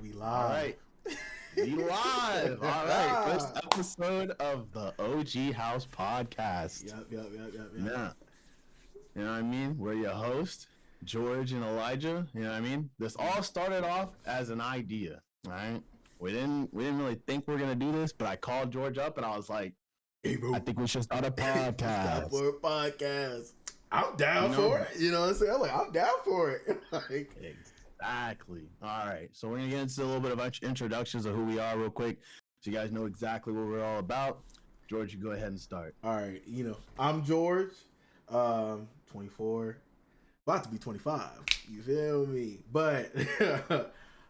We All live. right. We live. All right. First episode of the OGHouse podcast. Yep. Yeah. You know what I mean? We're your host, George and Elijah. You know what I mean? This all started off as an idea. All right. We didn't really think we are gonna do this, but I called George up and I was like, Hey, bro. I think we should start a Stop podcast. for a podcast. I'm down You know? for it. You know what I'm saying? I'm like, I'm down for it. Like, Exactly. All right. So we're gonna get into a little bit of introductions of who we are real quick, so you guys know exactly what we're all about. George, you go ahead and start. all right, I'm George, 24, about to be 25. You feel me? But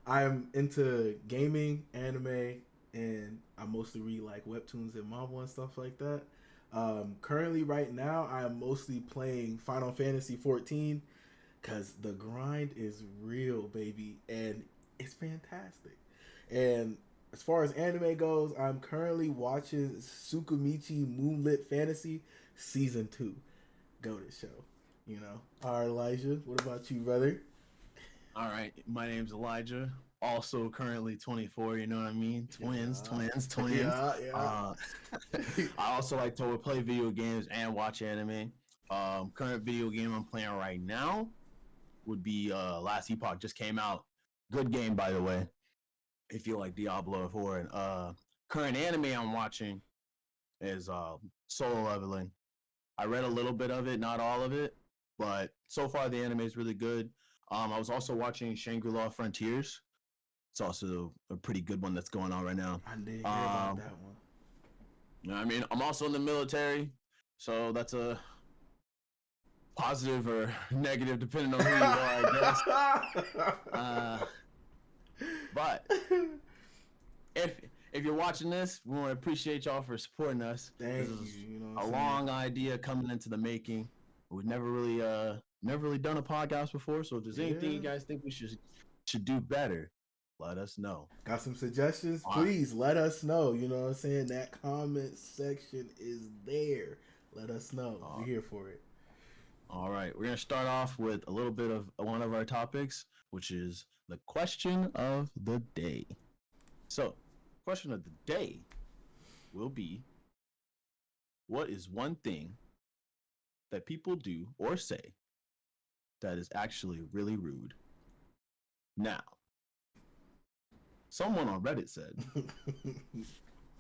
I'm into gaming, anime, and I mostly read like webtoons and manga and stuff like that. Currently, right now, I am mostly playing Final Fantasy 14 because the grind is real, baby, and it's fantastic. And as far as anime goes, I'm currently watching Tsukimichi Moonlit Fantasy Season 2. Go to show. All right, Elijah, what about you, brother? All right. My name's Elijah. Also currently 24. You know what I mean? Twins. Yeah. I also like to play video games and watch anime. Current video game I'm playing right now would be Last Epoch. Just came out. Good game, by the way. If you like Diablo 4. And current anime I'm watching is Solo Leveling. I read a little bit of it, not all of it, but so far the anime is really good. I was also watching Shangri-La Frontiers. It's also a pretty good one that's going on right now. I didn't hear about that one. You know what I mean? I'm also in the military, so that's a positive or negative depending on who you are, I guess. But if you're watching this, we want to appreciate y'all for supporting us. Thank this is you. a long idea coming into the making. We've never really done a podcast before, so if there's anything you guys think we should do better, let us know. Got some suggestions? Please let us know. You know what I'm saying? That comment section is there. Let us know. We're here for it. All right. We're going to start off with a little bit of one of our topics, which is the question of the day. So, question of the day will be, what is one thing that people do or say that is actually really rude? Now, someone on Reddit said, let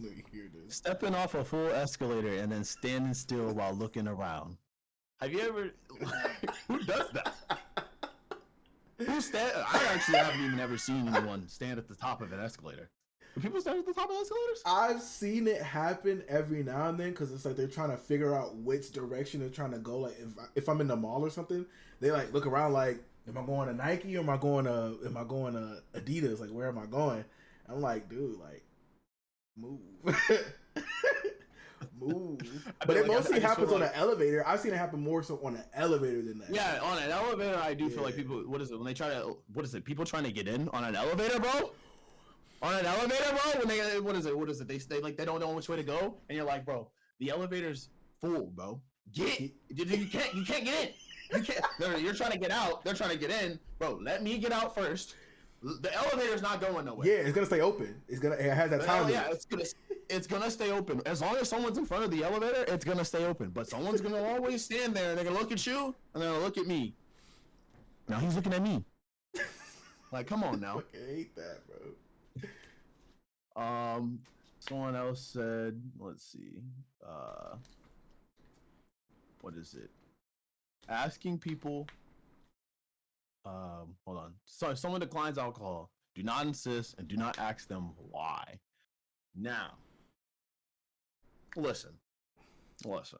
me hear this. Stepping off a full escalator and then standing still while looking around. Have you ever... Who does that? I actually haven't even ever seen anyone stand at the top of an escalator. Do people stand at the top of escalators? I've seen it happen every now and then because it's like they're trying to figure out which direction they're trying to go. Like if I'm in the mall or something, they like look around like, am I going to Nike or am I going to Adidas? Like, where am I going? I'm like, dude, like, move. Move. But it mostly happens on an elevator. I've seen it happen more so on an elevator than that. Yeah, on an elevator, I do feel like people, people trying to get in on an elevator, bro? On an elevator, bro? When they, what is it? They don't know which way to go, and you're like, bro, the elevator's full, bro. You can't get in. You can't. You're trying to get out. They're trying to get in, bro. Let me get out first. The elevator's not going nowhere. Yeah, it's gonna stay open. It has that time. Yeah, it's gonna stay open. As long as someone's in front of the elevator, it's gonna stay open. But someone's gonna always stand there, and they're gonna look at you, and they're gonna look at me. Now he's looking at me. Like, come on now. I hate that, bro. Someone else said, let's see, what is it? Asking people, hold on. So if someone declines alcohol, do not insist and do not ask them why. Now, listen. Maybe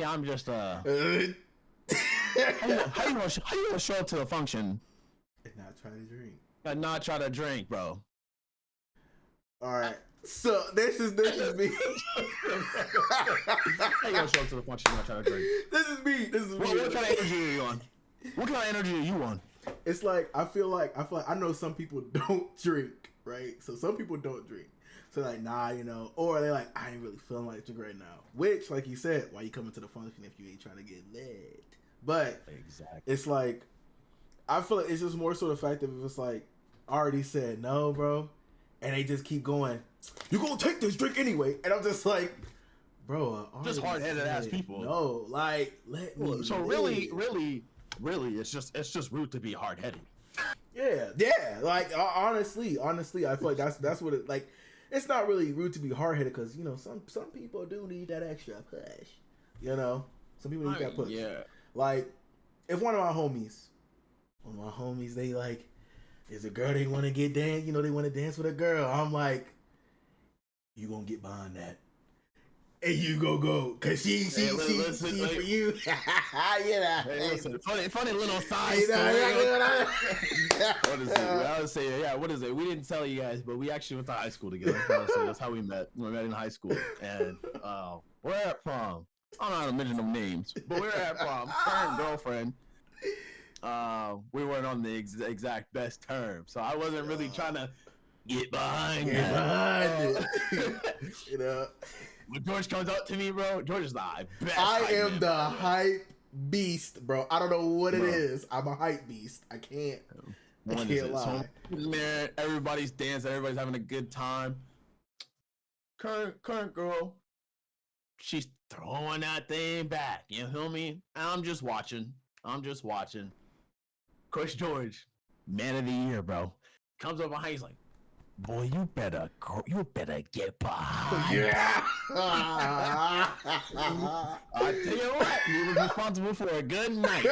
I'm just how you gonna show up to a function and not try to drink? And not try to drink, bro. All right. So this is me. How you gonna show up to the function and not try to drink? This is me. What kind of energy are you on? What kind of energy are you on? It's like I feel like I know some people don't drink, right? So some people don't drink. So like, nah, or they're like, I ain't really feeling like drink right now. Which, like you said, why you coming to the function if you ain't trying to get lit? But exactly, it's like I feel like it's just more so the fact that if it's like I already said no, bro, and they just keep going, you're gonna take this drink anyway, and I'm just like, bro, just hard-headed ass people. No, like let me. So live. really, it's just rude to be hard-headed. Yeah. Like honestly, I feel like that's what it like. It's not really rude to be hard-headed because you know some people do need that extra push. You know, some people need that push. Yeah. Like if one of my homies, they like, there's a girl they want to get dance. You know, they want to dance with a girl. I'm like, you gonna get behind that. And you go, cause she listen, for you. Yeah. Hey, listen, funny little side story. What is it? We didn't tell you guys, but we actually went to high school together. So that's how we met. We met in high school, and we're at prom. I'm not gonna mention no names, but we're at prom. Current girlfriend. We weren't on the exact best terms, so I wasn't really trying to get behind it. You know. When George comes up to me, bro, George is the best. I am the hype beast, bro. I don't know what it is. I'm a hype beast. I can't lie. So, man, everybody's dancing. Everybody's having a good time. Current girl, she's throwing that thing back. You feel me? And I'm just watching. Coach George, man of the year, bro, comes up behind. He's like, boy, you better get behind. Yeah. I tell you what, he was responsible for a good night.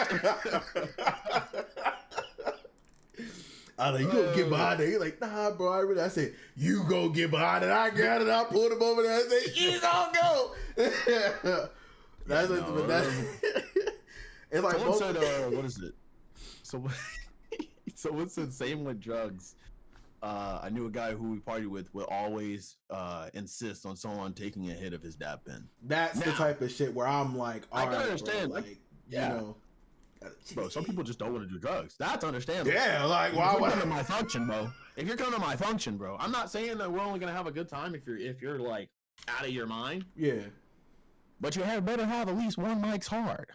I was like, you gonna get behind it? He's like, nah, bro. I said, you go get behind it. I got it. I pulled him over there. I said, you gonna go. That's it's like someone said, what is it? Someone said same with drugs. I knew a guy who we partied with would always insist on someone taking a hit of his dab pen. That's the type of shit where I'm like, all right, understand, bro, like, yeah. You know. Bro, some people just don't want to do drugs. That's understandable. Yeah, like, why? If you're coming to my function, bro. I'm not saying that we're only gonna have a good time if you're like out of your mind. Yeah. But you better have at least one Mike's Hard.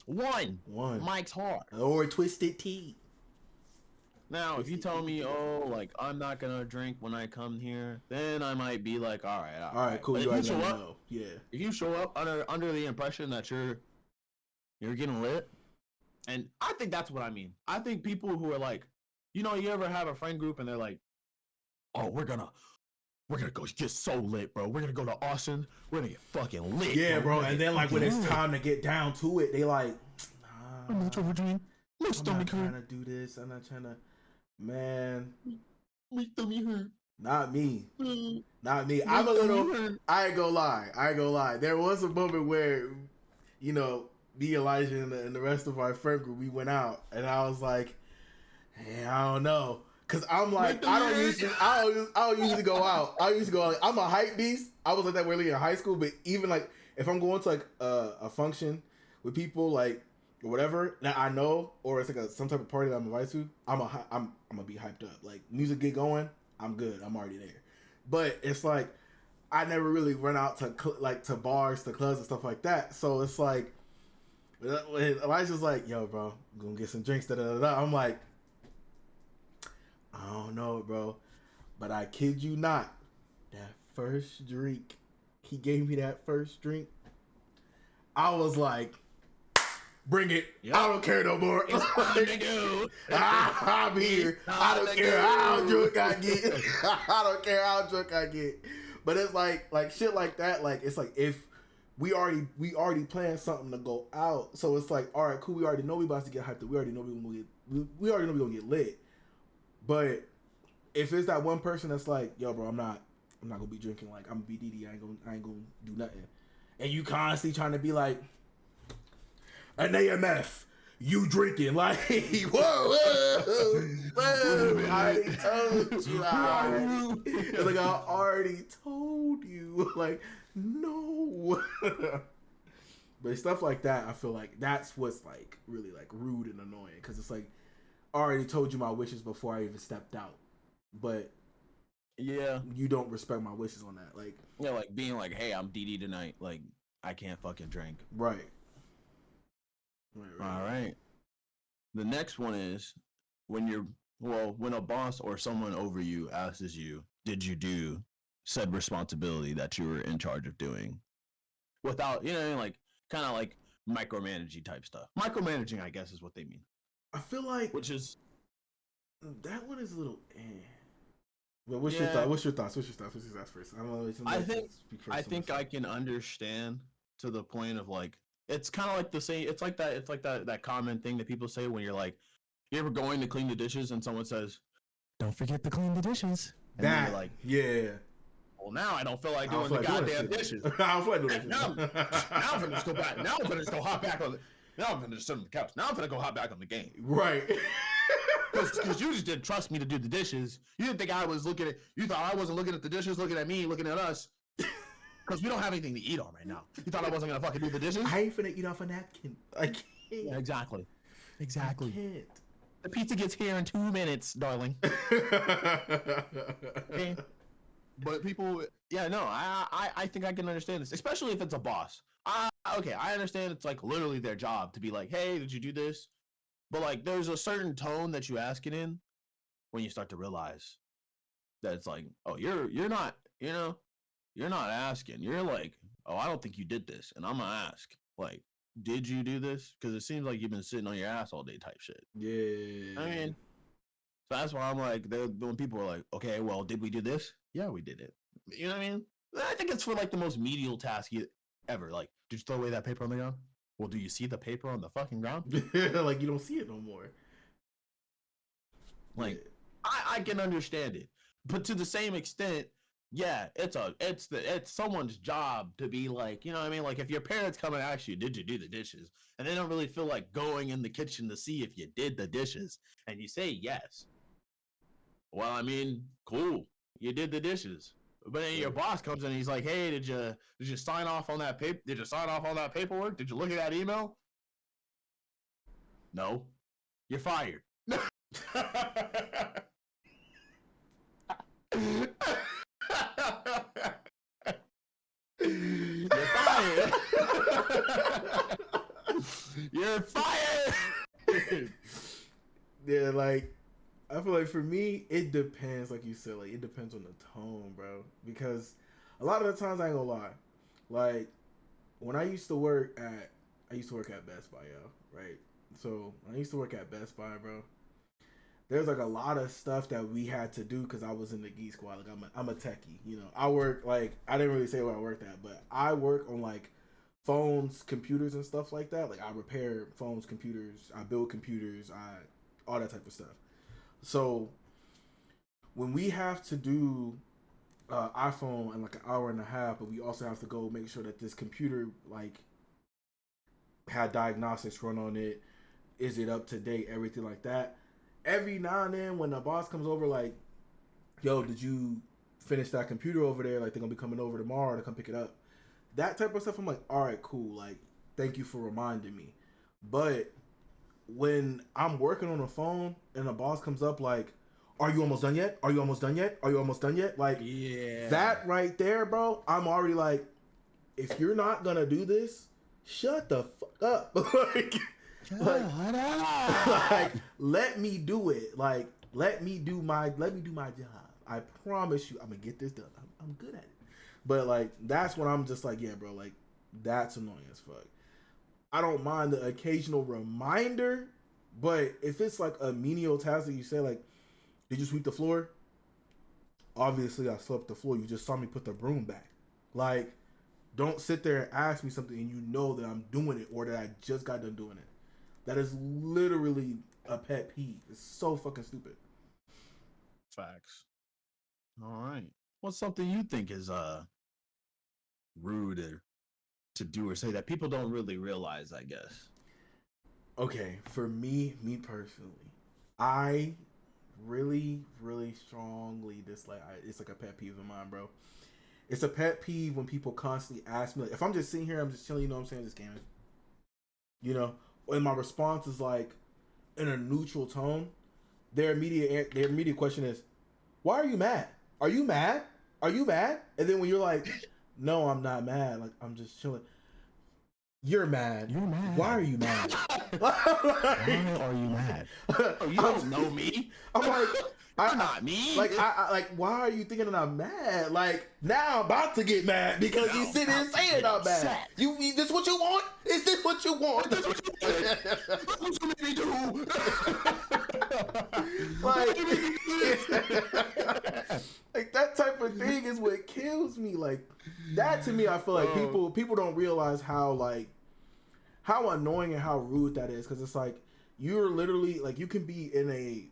One Mike's Hard. Or Twisted Tea. Now, if you tell me, like, I'm not gonna drink when I come here, then I might be like, all right, cool. If you show up, know. Yeah. If you show up under the impression that you're getting lit, and I think that's what I mean. I think people who are like, you know, you ever have a friend group and they're like, oh, we're gonna go get so lit, bro. We're gonna go to Austin. We're gonna get fucking lit. Yeah, bro. And then like when it's time to get down to it, they like, I'm not trying to drink. I'm not trying to do this. I'm not trying to. Man, my stomach hurt. Not me. Not me. I'm a little. I ain't gonna lie. There was a moment where, you know, me, Elijah, and the rest of our friend group, we went out, and I was like, hey, I don't know. Cause I'm like, I don't usually go out. I used to go. Like, I'm a hype beast. I was like that really in high school, but even like if I'm going to like a function with people like or whatever that I know, or it's like some type of party that I'm invited to, I'm gonna be hyped up. Like music get going, I'm good. I'm already there. But it's like I never really run out to bars, to clubs and stuff like that. So it's like when Elijah's like, "Yo, bro, I'm gonna get some drinks." I'm like, I don't know, bro, but I kid you not, that first drink, he gave me that first drink, I was like, bring it. Yep. I don't care no more. I'm here. I don't care how drunk I get. I don't care how drunk I get. But it's like shit like that. Like it's like if we already planned something to go out, so it's like, all right, cool. We already know we about to get hyped up. We already know we already know we gonna get lit. But if it's that one person that's like, yo, bro, I'm not gonna be drinking. Like I'm gonna be DD. I ain't gonna do nothing. And you constantly trying to be like, an AMF, you drinking, like, whoa, I already told you. It's like, I already told you. Like, no. But stuff like that, I feel like that's what's, like, really, like, rude and annoying. Because it's like, I already told you my wishes before I even stepped out. But, yeah, you don't respect my wishes on that. Like, yeah, like, being like, hey, I'm DD tonight. Like, I can't fucking drink. Right. All right. The next one is when a boss or someone over you asks you, did you do said responsibility that you were in charge of doing? Without, like kind of like micromanaging type stuff. Micromanaging, I guess, is what they mean. I feel like which is that one is a little. But what's your thought? What's your thoughts? What's your thoughts first? I think I can understand to the point of like it's kind of like the same. It's like that common thing that people say when you're like, you ever going to clean the dishes and someone says, "Don't forget to clean the dishes." And that you're like, yeah. Well, now I don't feel like doing the goddamn dishes. I don't feel like doing now I'm gonna just go back. Now I'm gonna just go hop back on. Now I'm gonna just sit on the couch. Now I'm gonna go hop back on the game. Right. Because you just didn't trust me to do the dishes. You didn't think I was looking at. You thought I wasn't looking at the dishes, looking at me, looking at us. Because we don't have anything to eat on right now. You thought I wasn't gonna fucking do the dishes? I ain't finna eat off a napkin. I can't. Yeah, exactly. I can't. The pizza gets here in 2 minutes, darling. Okay. But people, I think I can understand this, especially if it's a boss. Okay, I understand it's like literally their job to be like, hey, did you do this? But like, there's a certain tone that you ask it in when you start to realize that it's like, oh, you're not, you're not asking. You're like, oh, I don't think you did this, and I'm gonna ask, like, did you do this? Because it seems like you've been sitting on your ass all day, type shit. Yeah. I mean, so that's why I'm like, when people are like, okay, well, did we do this? Yeah, we did it. You know what I mean? I think it's for like the most menial task ever. Like, did you throw away that paper on the ground? Well, do you see the paper on the fucking ground? Like, you don't see it no more. Like, yeah. I can understand it, but to the same extent, yeah, it's someone's job to be like, you know what I mean? Like, if your parents come and ask you, did you do the dishes? And they don't really feel like going in the kitchen to see if you did the dishes, and you say yes. Well, I mean, cool, you did the dishes. But then your boss comes in and he's like, hey, did you sign off on that paper? Did you sign off on that paperwork? Did you look at that email? No. You're fired. You're fired. You're fired. Yeah, like, I feel like for me, it depends. Like you said, like, it depends on the tone, bro. Because a lot of the times, I ain't gonna lie. Like, when I used to work at Best Buy, right? So when I used to work at Best Buy, bro, there's like a lot of stuff that we had to do because I was in the Geek Squad. Like, I'm a techie, you know. I work, like, I didn't really say where I worked at, but I work on like phones, computers, and stuff like that. Like, I repair phones, computers, I build computers, all that type of stuff. So when we have to do iPhone in like an hour and a half, but we also have to go make sure that this computer like had diagnostics run on it, is it up to date, everything like that. Every now and then when the boss comes over, like, yo, did you finish that computer over there? Like, they're gonna be coming over tomorrow to come pick it up. That type of stuff, I'm like, all right, cool. Like, thank you for reminding me. But when I'm working on the phone and the boss comes up like, are you almost done yet? Are you almost done yet? Are you almost done yet? Like, yeah, that right there, bro, I'm already like, if you're not gonna do this, shut the fuck up. like, let me do it. Like, let me do my job. I promise you, I'm gonna get this done. I'm good at it. But like, that's when I'm just like, yeah, bro, like, that's annoying as fuck. I don't mind the occasional reminder, but if it's like a menial task that you say, like, did you sweep the floor? Obviously, I swept the floor. You just saw me put the broom back. Like, don't sit there and ask me something and you know that I'm doing it or that I just got done doing it. That is literally a pet peeve. It's so fucking stupid. Facts. All right. What's something you think is rude or to do or say that people don't really realize, I guess? Okay, for me personally, I really, really strongly dislike. It's like a pet peeve of mine, bro. It's a pet peeve when people constantly ask me, like, if I'm just sitting here, I'm just chilling, you know what I'm saying, just gaming, you know, and my response is like in a neutral tone. Their immediate question is, "Why are you mad? Are you mad? Are you mad?" And then when you're like, "No, I'm not mad. Like, I'm just chilling." You're mad. You're mad. Why are you mad? Why are you mad? Oh, you don't know me. I'm like, I'm not me. Like, like, why are you thinking that I'm mad? Like, now I'm about to get mad because you sit there saying I'm mad. You, this what you want? Is this what you want? Is this what you want? That's what you made me do. Like that type of thing is what kills me. Like that to me, I feel like people don't realize how annoying and how rude that is, because it's like you're literally like you can be in a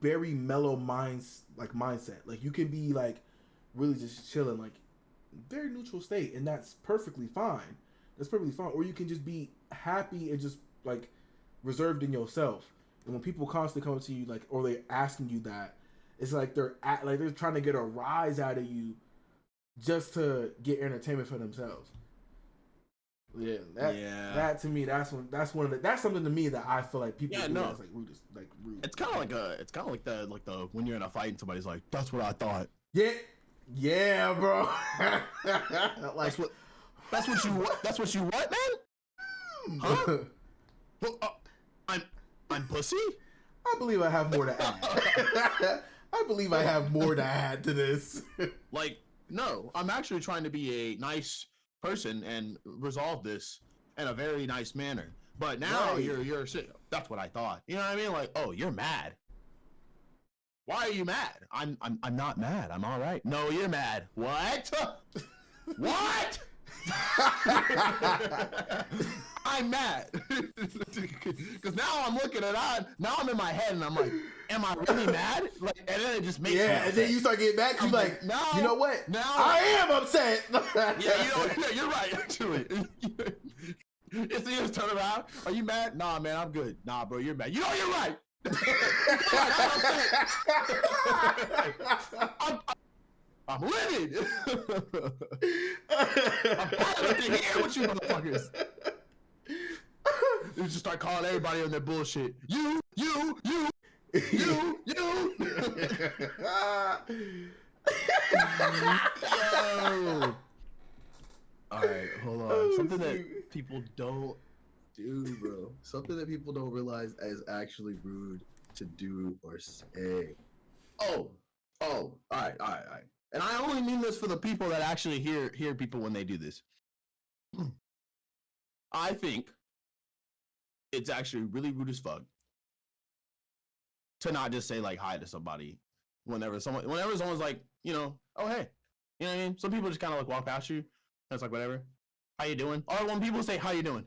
very mellow mindset. Like you can be like really just chilling, like very neutral state, and that's perfectly fine. That's perfectly fine. Or you can just be happy and just like reserved in yourself. And when people constantly come to you like, or they're asking you that, it's like they're trying to get a rise out of you just to get entertainment for themselves. Yeah, that to me, that's something to me that I feel like people do that's like rude. It's kind of like the when you're in a fight and somebody's like, "That's what I thought." Yeah, bro. Like that's what you want, man. Huh? Well, I'm pussy. I believe I have more to add. I believe I have more to add to this. Like, no, I'm actually trying to be a nice person and resolve this in a very nice manner. But now you're that's what I thought. You know what I mean? Like, oh, you're mad. Why are you mad? I'm not mad. I'm all right. No, you're mad. What? What? I'm mad because now I'm looking at it. Now I'm in my head and I'm like, am I really mad? Like, and then it just makes me upset. And then you start getting back. You like, no, you know what? Now I am upset. You're right. Actually, if you just turn around, are you mad? Nah, man, I'm good. Nah, bro, you're mad. You know, you're right. I'm livid. I'm bothered to hear what you motherfuckers. You just start calling everybody on their bullshit. You. Yo. All right, hold on. Something that people don't do, bro. Something that people don't realize is actually rude to do or say. Oh. All right. And I only mean this for the people that actually hear people when they do this. I think it's actually really rude as fuck to not just say like hi to somebody whenever someone's like, you know, oh hey, you know what I mean? Some people just kind of like walk past you. And it's like whatever, how you doing? Or when people say how you doing,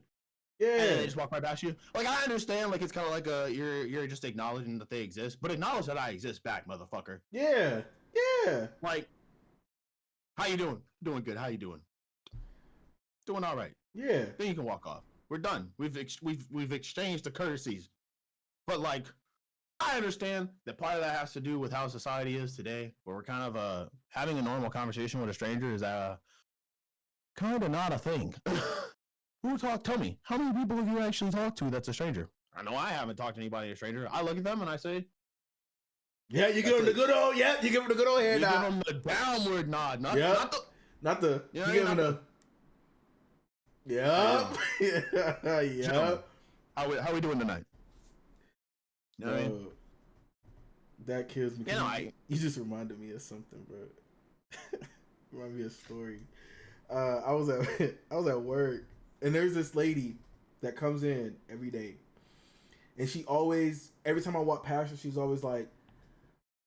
yeah, and then they just walk right past you. Like I understand, like it's kind of like you're just acknowledging that they exist, but acknowledge that I exist back, motherfucker. Yeah. Like, how you doing? Doing good. How you doing? Doing all right. Yeah. Then you can walk off. We're done. We've exchanged the courtesies. But like, I understand that part of that has to do with how society is today, where we're kind of having a normal conversation with a stranger is kind of not a thing. Tell me, how many people have you actually talked to that's a stranger? I know I haven't talked to anybody a stranger. I look at them and I say, yeah, you give them the good old, you give them the good old hand nod. You give them the downward nod, not the, you give them the, yep. How we doing tonight? You know what I mean? That kills me. You know, you just reminded me of something, bro. Remind me of a story. I was at work, and there's this lady that comes in every day, and she always, every time I walk past her, she's always like,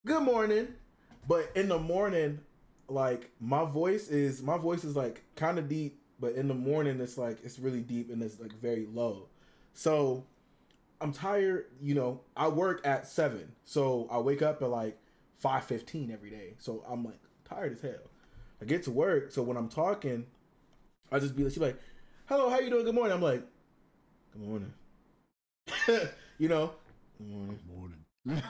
"Good morning," but in the morning, like my voice is like kind of deep, but in the morning it's like it's really deep and it's like very low. So I'm tired. You know, I work at 7, so I wake up at like 5:15 every day. So I'm like tired as hell. I get to work, so when I'm talking, I just be like, she's like, "Hello, how you doing? Good morning." I'm like, "Good morning." You know, good morning. Good morning.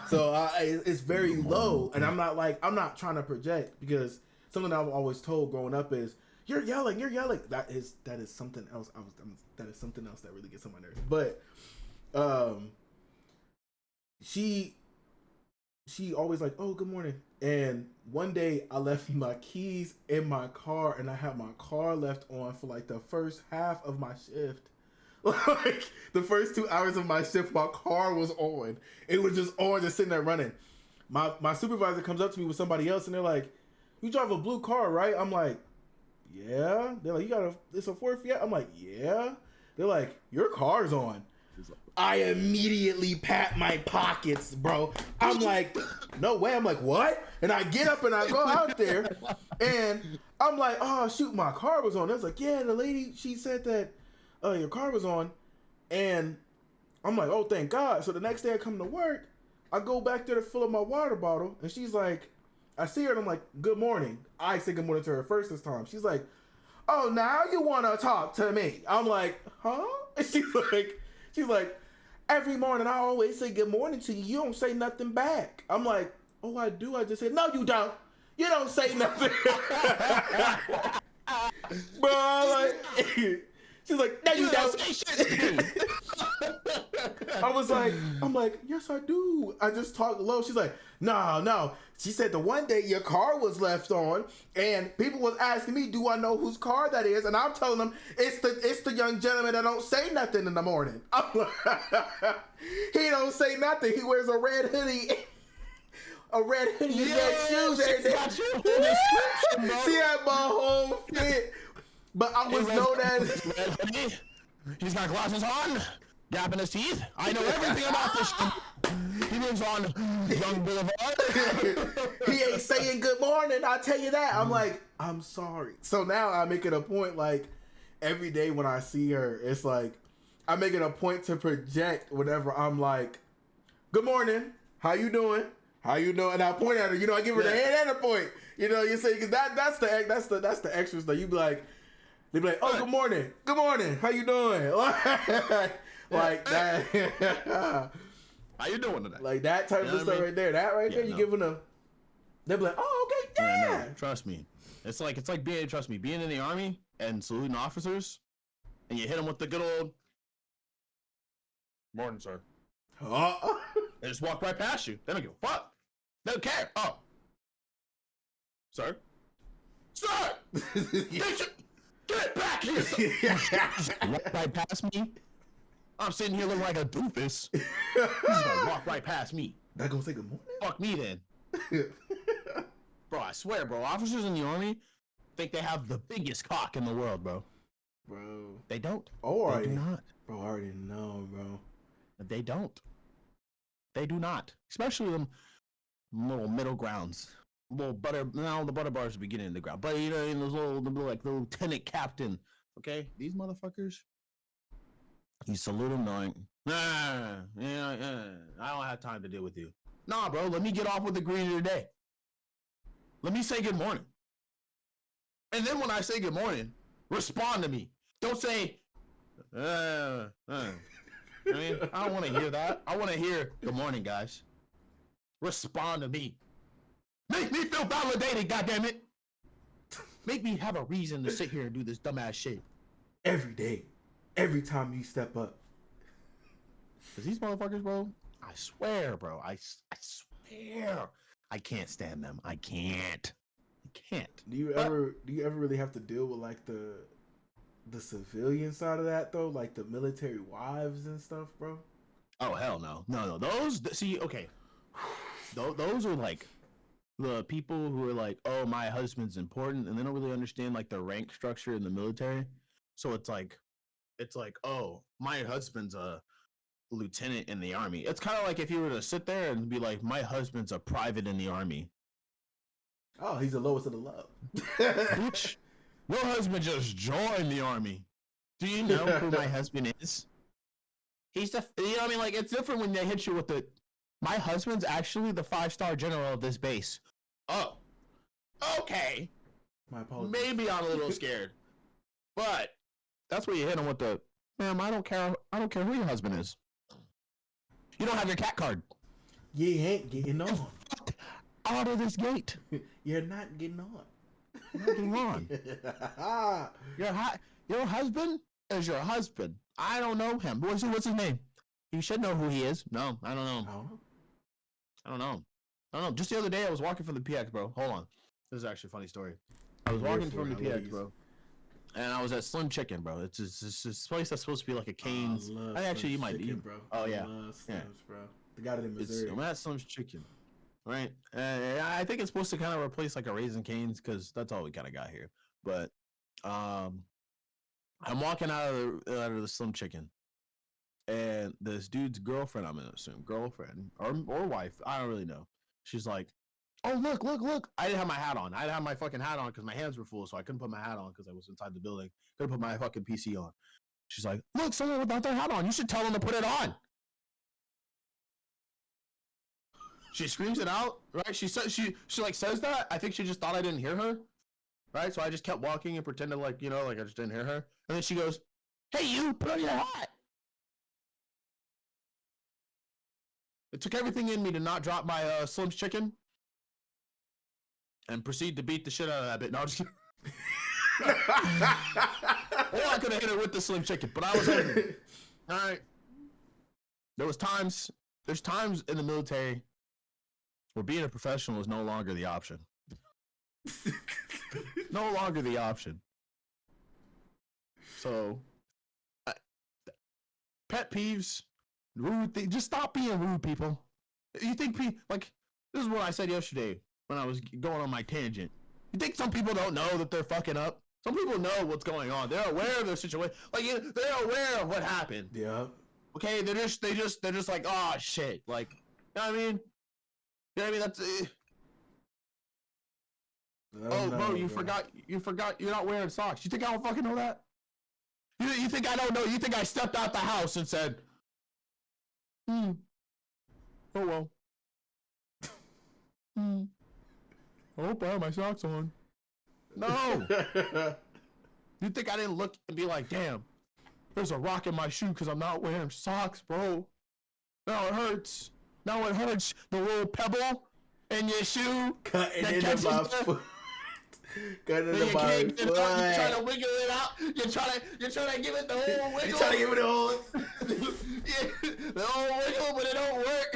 So it's very low, and I'm not trying to project, because something I've always told growing up is you're yelling. That is something else. That is something else that really gets on my nerves. But she she always like, oh, good morning. And one day I left my keys in my car, and I had my car left on for like the first half of my shift. Like the first 2 hours of my shift, my car was on. It was just on, just sitting there running. My supervisor comes up to me with somebody else, and they're like, "You drive a blue car, right?" I'm like, "Yeah." They're like, "It's a Ford Fiat." I'm like, "Yeah." They're like, "Your car's on." I immediately pat my pockets, bro. I'm like, no way. I'm like, what? And I get up and I go out there, and I'm like, oh shoot, my car was on. I was like, yeah, the lady, she said that your car was on, and I'm like, oh, thank God. So the next day I come to work, I go back there to fill up my water bottle, and she's like, I see her and I'm like, good morning. I say good morning to her first this time. She's like, oh, now you want to talk to me? I'm like, huh? And she's like, every morning I always say good morning to you. You don't say nothing back. I'm like, oh, I do. I just said, no, you don't. You don't say nothing. Bro, like, she's like, no, you don't say shit. I'm like, yes, I do. I just talk low. She's like, no. She said the one day your car was left on, and people was asking me, do I know whose car that is? And I'm telling them it's the young gentleman that don't say nothing in the morning. He don't say nothing. He wears a red hoodie. A red hoodie and red shoes every day. She had my whole fit. But I was known as... He's got glasses on, gap in his teeth. I know everything about this shit. He lives on Young Boulevard. He ain't saying good morning, I'll tell you that. I'm like, I'm sorry. So now I make it a point, like, every day when I see her, it's like, I make it a point to project whenever I'm like, good morning, how you doing? How you doing? And I point at her, I give her the hand and a point. You say, because that's the extras that you be like, they be like, oh, good morning, how you doing? Like that. How you doing today? Like that type of stuff right there. That right there, you giving them. They be like, oh, okay, yeah. No, trust me. It's like being in the army and saluting officers, and you hit them with the good old morning, sir. They just walk right past you. They don't give a fuck. They don't care. Oh, sir, get back here. Walk right past me. I'm sitting here looking like a doofus. He's gonna walk right past me. Not gonna say good morning? Fuck me then. Bro, I swear, bro. Officers in the army think they have the biggest cock in the world, bro. Bro. They don't. Oh, they do not. Bro, I already know, bro. They don't. They do not. Especially them little middle grounds. Little butter. Now the butter bars are beginning the ground. But in those little like the lieutenant captain. Okay? These motherfuckers. You salute him knowing, I don't have time to deal with you. Nah, bro, let me get off with the greeting today. Let me say good morning. And then when I say good morning, respond to me. Don't say, I don't want to hear that. I want to hear, good morning, guys. Respond to me. Make me feel validated, goddammit. Make me have a reason to sit here and do this dumbass shit. Every day. Every time you step up. Cause these motherfuckers, bro, I swear, bro, I swear, I can't stand them. I can't. Do you ever really have to deal with like the civilian side of that though, like the military wives and stuff, bro? Oh hell no, no. Those okay. Those are like the people who are like, oh, my husband's important, and they don't really understand like the rank structure in the military. So it's like, oh, my husband's a lieutenant in the army. It's kind of like if you were to sit there and be like, my husband's a private in the army. Oh, he's the lowest of the low. Bitch, your husband just joined the army. Do you know who my husband is? He's the, you know what I mean? Like, it's different when they hit you with the, my husband's actually the 5-star general of this base. Oh, okay. My apologies. Maybe I'm a little scared, but that's where you hit him with the, ma'am, I don't care who your husband is. You don't have your cat card. You ain't getting on. Out of this gate. You're not getting on. You're not getting on. Your husband is your husband. I don't know him. What's his name? You should know who he is. No, I don't know. Oh. I don't know. I don't know. Just the other day, I was walking from the PX, bro. Hold on. This is actually a funny story. I was walking from the PX, bro. And I was at Slim Chicken, bro. It's this place that's supposed to be like a Cane's. I actually, you might be, bro. Oh yeah, Slim's, bro. They got it in Missouri. I'm at Slim's Chicken, right? I think it's supposed to kind of replace like a Raising Cane's because that's all we kind of got here. But I'm walking out of the Slim Chicken, and this dude's girlfriend, I'm gonna assume girlfriend or wife, I don't really know. She's like, "Oh look! I didn't have my hat on. I didn't have my fucking hat on because my hands were full, so I couldn't put my hat on because I was inside the building. Couldn't put my fucking PC on." She's like, "Look, someone without their hat on. You should tell them to put it on." She screams it out, right? She says she like says that. I think she just thought I didn't hear her, right? So I just kept walking and pretended like like I just didn't hear her. And then she goes, "Hey, you, put on your hat." It took everything in me to not drop my Slim's Chicken and proceed to beat the shit out of that bit. No, I'm just kidding. Or I could have hit her with the Slim Chicken, but I was angry. All right. There's times in the military where being a professional is no longer the option. No longer the option. So, pet peeves, rude things. Just stop being rude, people. You think this is what I said yesterday when I was going on my tangent. You think some people don't know that they're fucking up? Some people know what's going on. They're aware of their situation. Like they're aware of what happened. Yeah. Okay, they're just like, oh shit. Like, you know what I mean? You know what I mean? That's bro, you forgot you're not wearing socks. You think I don't fucking know that? You think I don't know? You think I stepped out the house and said, oh well. I hope I have my socks on. No. You think I didn't look and be like, damn, there's a rock in my shoe because I'm not wearing socks, bro. Now it hurts. Now it hurts. The little pebble in your shoe. Cutting into my foot. Cutting into my foot. You're trying to wiggle it out. You're trying to give it the whole wiggle. You're trying to give it the whole... Yeah, the whole wiggle, but it don't work.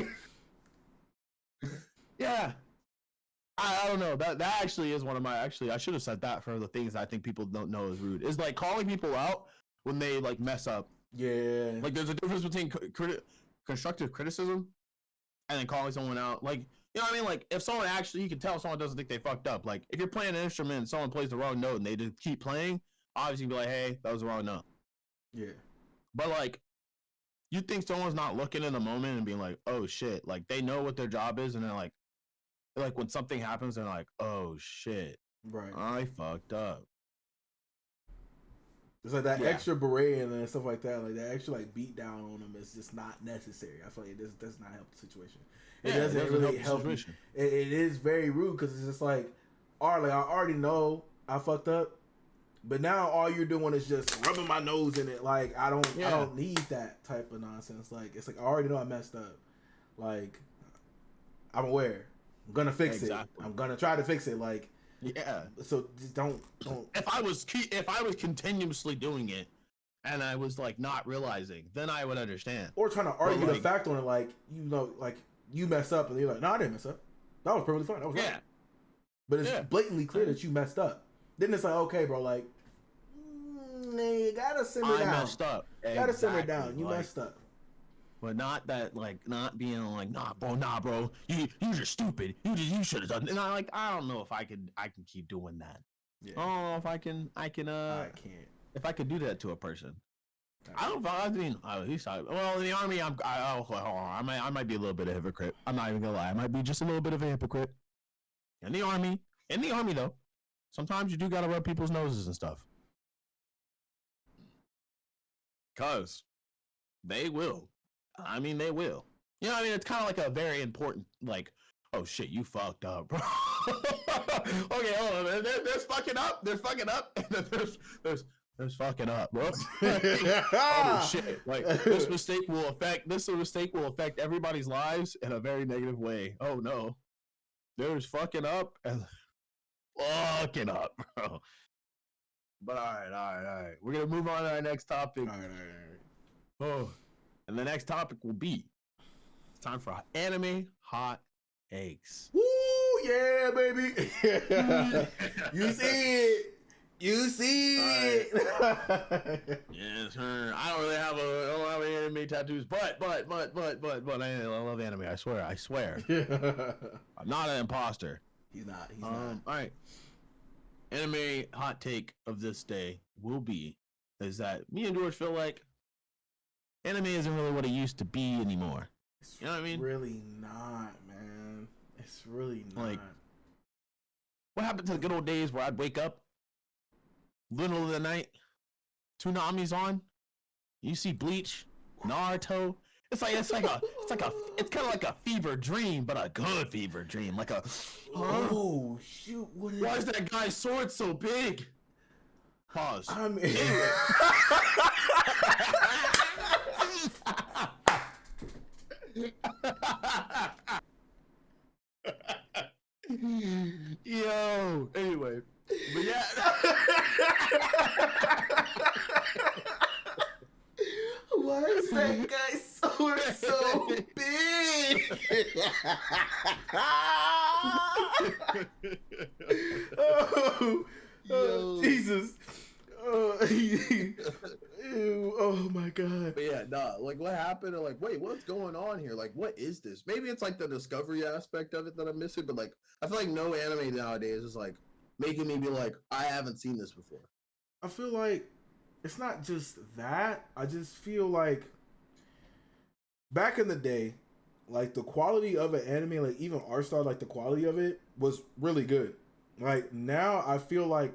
Yeah. I don't know. That actually is one of my... Actually, I should have said that for the things I think people don't know is rude. Is like calling people out when they like mess up. Yeah. Like there's a difference between constructive criticism and then calling someone out. Like, you know what I mean? Like if someone actually... You can tell someone doesn't think they fucked up. Like if you're playing an instrument and someone plays the wrong note and they just keep playing, obviously be like, hey, that was the wrong note. Yeah. But like... You think someone's not looking in the moment and being like, oh shit. Like they know what their job is and they're like when something happens, they're like, "Oh shit, right, I fucked up." It's like that extra beret and stuff like that. Like that extra like beat down on them is just not necessary. I feel like it does not help the situation. It doesn't really help. It is very rude because it's just like, all right, like I already know I fucked up, but now all you're doing is just rubbing my nose in it. Like I don't need that type of nonsense. Like it's like I already know I messed up. Like I'm aware. I'm gonna fix it. I'm gonna try to fix it. Like, yeah. So just don't. If I was continuously doing it, and I was like not realizing, then I would understand. Or trying to argue the fact on it, like like you mess up, and you're like, no, I didn't mess up. That was perfectly fine. That was right. But it's blatantly clear that you messed up. Then it's like, okay, bro, like, you gotta simmer down. I messed up. Gotta simmer down. You messed up. But not that, like, not being like, nah, bro, you're just stupid. You should have done. And I don't know if I can keep doing that. Yeah. I don't know if I can't. If I could do that to a person. Well, in the army, I might be a little bit of a hypocrite. I'm not even gonna lie. I might be just a little bit of a hypocrite. In the army though, sometimes you do gotta rub people's noses and stuff. Cause they will. I mean, they will. You know what I mean? It's kind of like a very important, like, oh shit, you fucked up, bro. Okay, hold on. There's fucking up. There's fucking up. And then there's fucking up, bro. Oh shit! Like this mistake will affect everybody's lives in a very negative way. Oh no, there's fucking up and fucking up, bro. But all right. We're gonna move on to our next topic. All right. Oh. And the next topic will be, it's time for anime hot eggs. Woo, yeah, baby. You see it. You see it. Yes, sir. I don't have any anime tattoos, but I love anime. I swear. I'm not an imposter. He's not. He's not. All right. Anime hot take of this day is that me and George feel like anime isn't really what it used to be anymore. You know what I mean? Really not, man. It's really not. Like, what happened to the good old days where I'd wake up, middle of the night, Toonami's on, you see Bleach, Naruto. It's kind of like a fever dream, but a good fever dream. Like a, oh shoot! Why is that guy's sword so big? Pause. Yo, anyway, but yeah. Why is that guy's sword so big? Oh, Jesus. Oh my God. But yeah, nah, like what happened? Or like, wait, what's going on here? Like, what is this? Maybe it's like the discovery aspect of it that I'm missing, but like, I feel like no anime nowadays is like making me be like, I haven't seen this before. I feel like it's not just that. I just feel like back in the day, like the quality of an anime, like even art style, like the quality of it was really good. Like now I feel like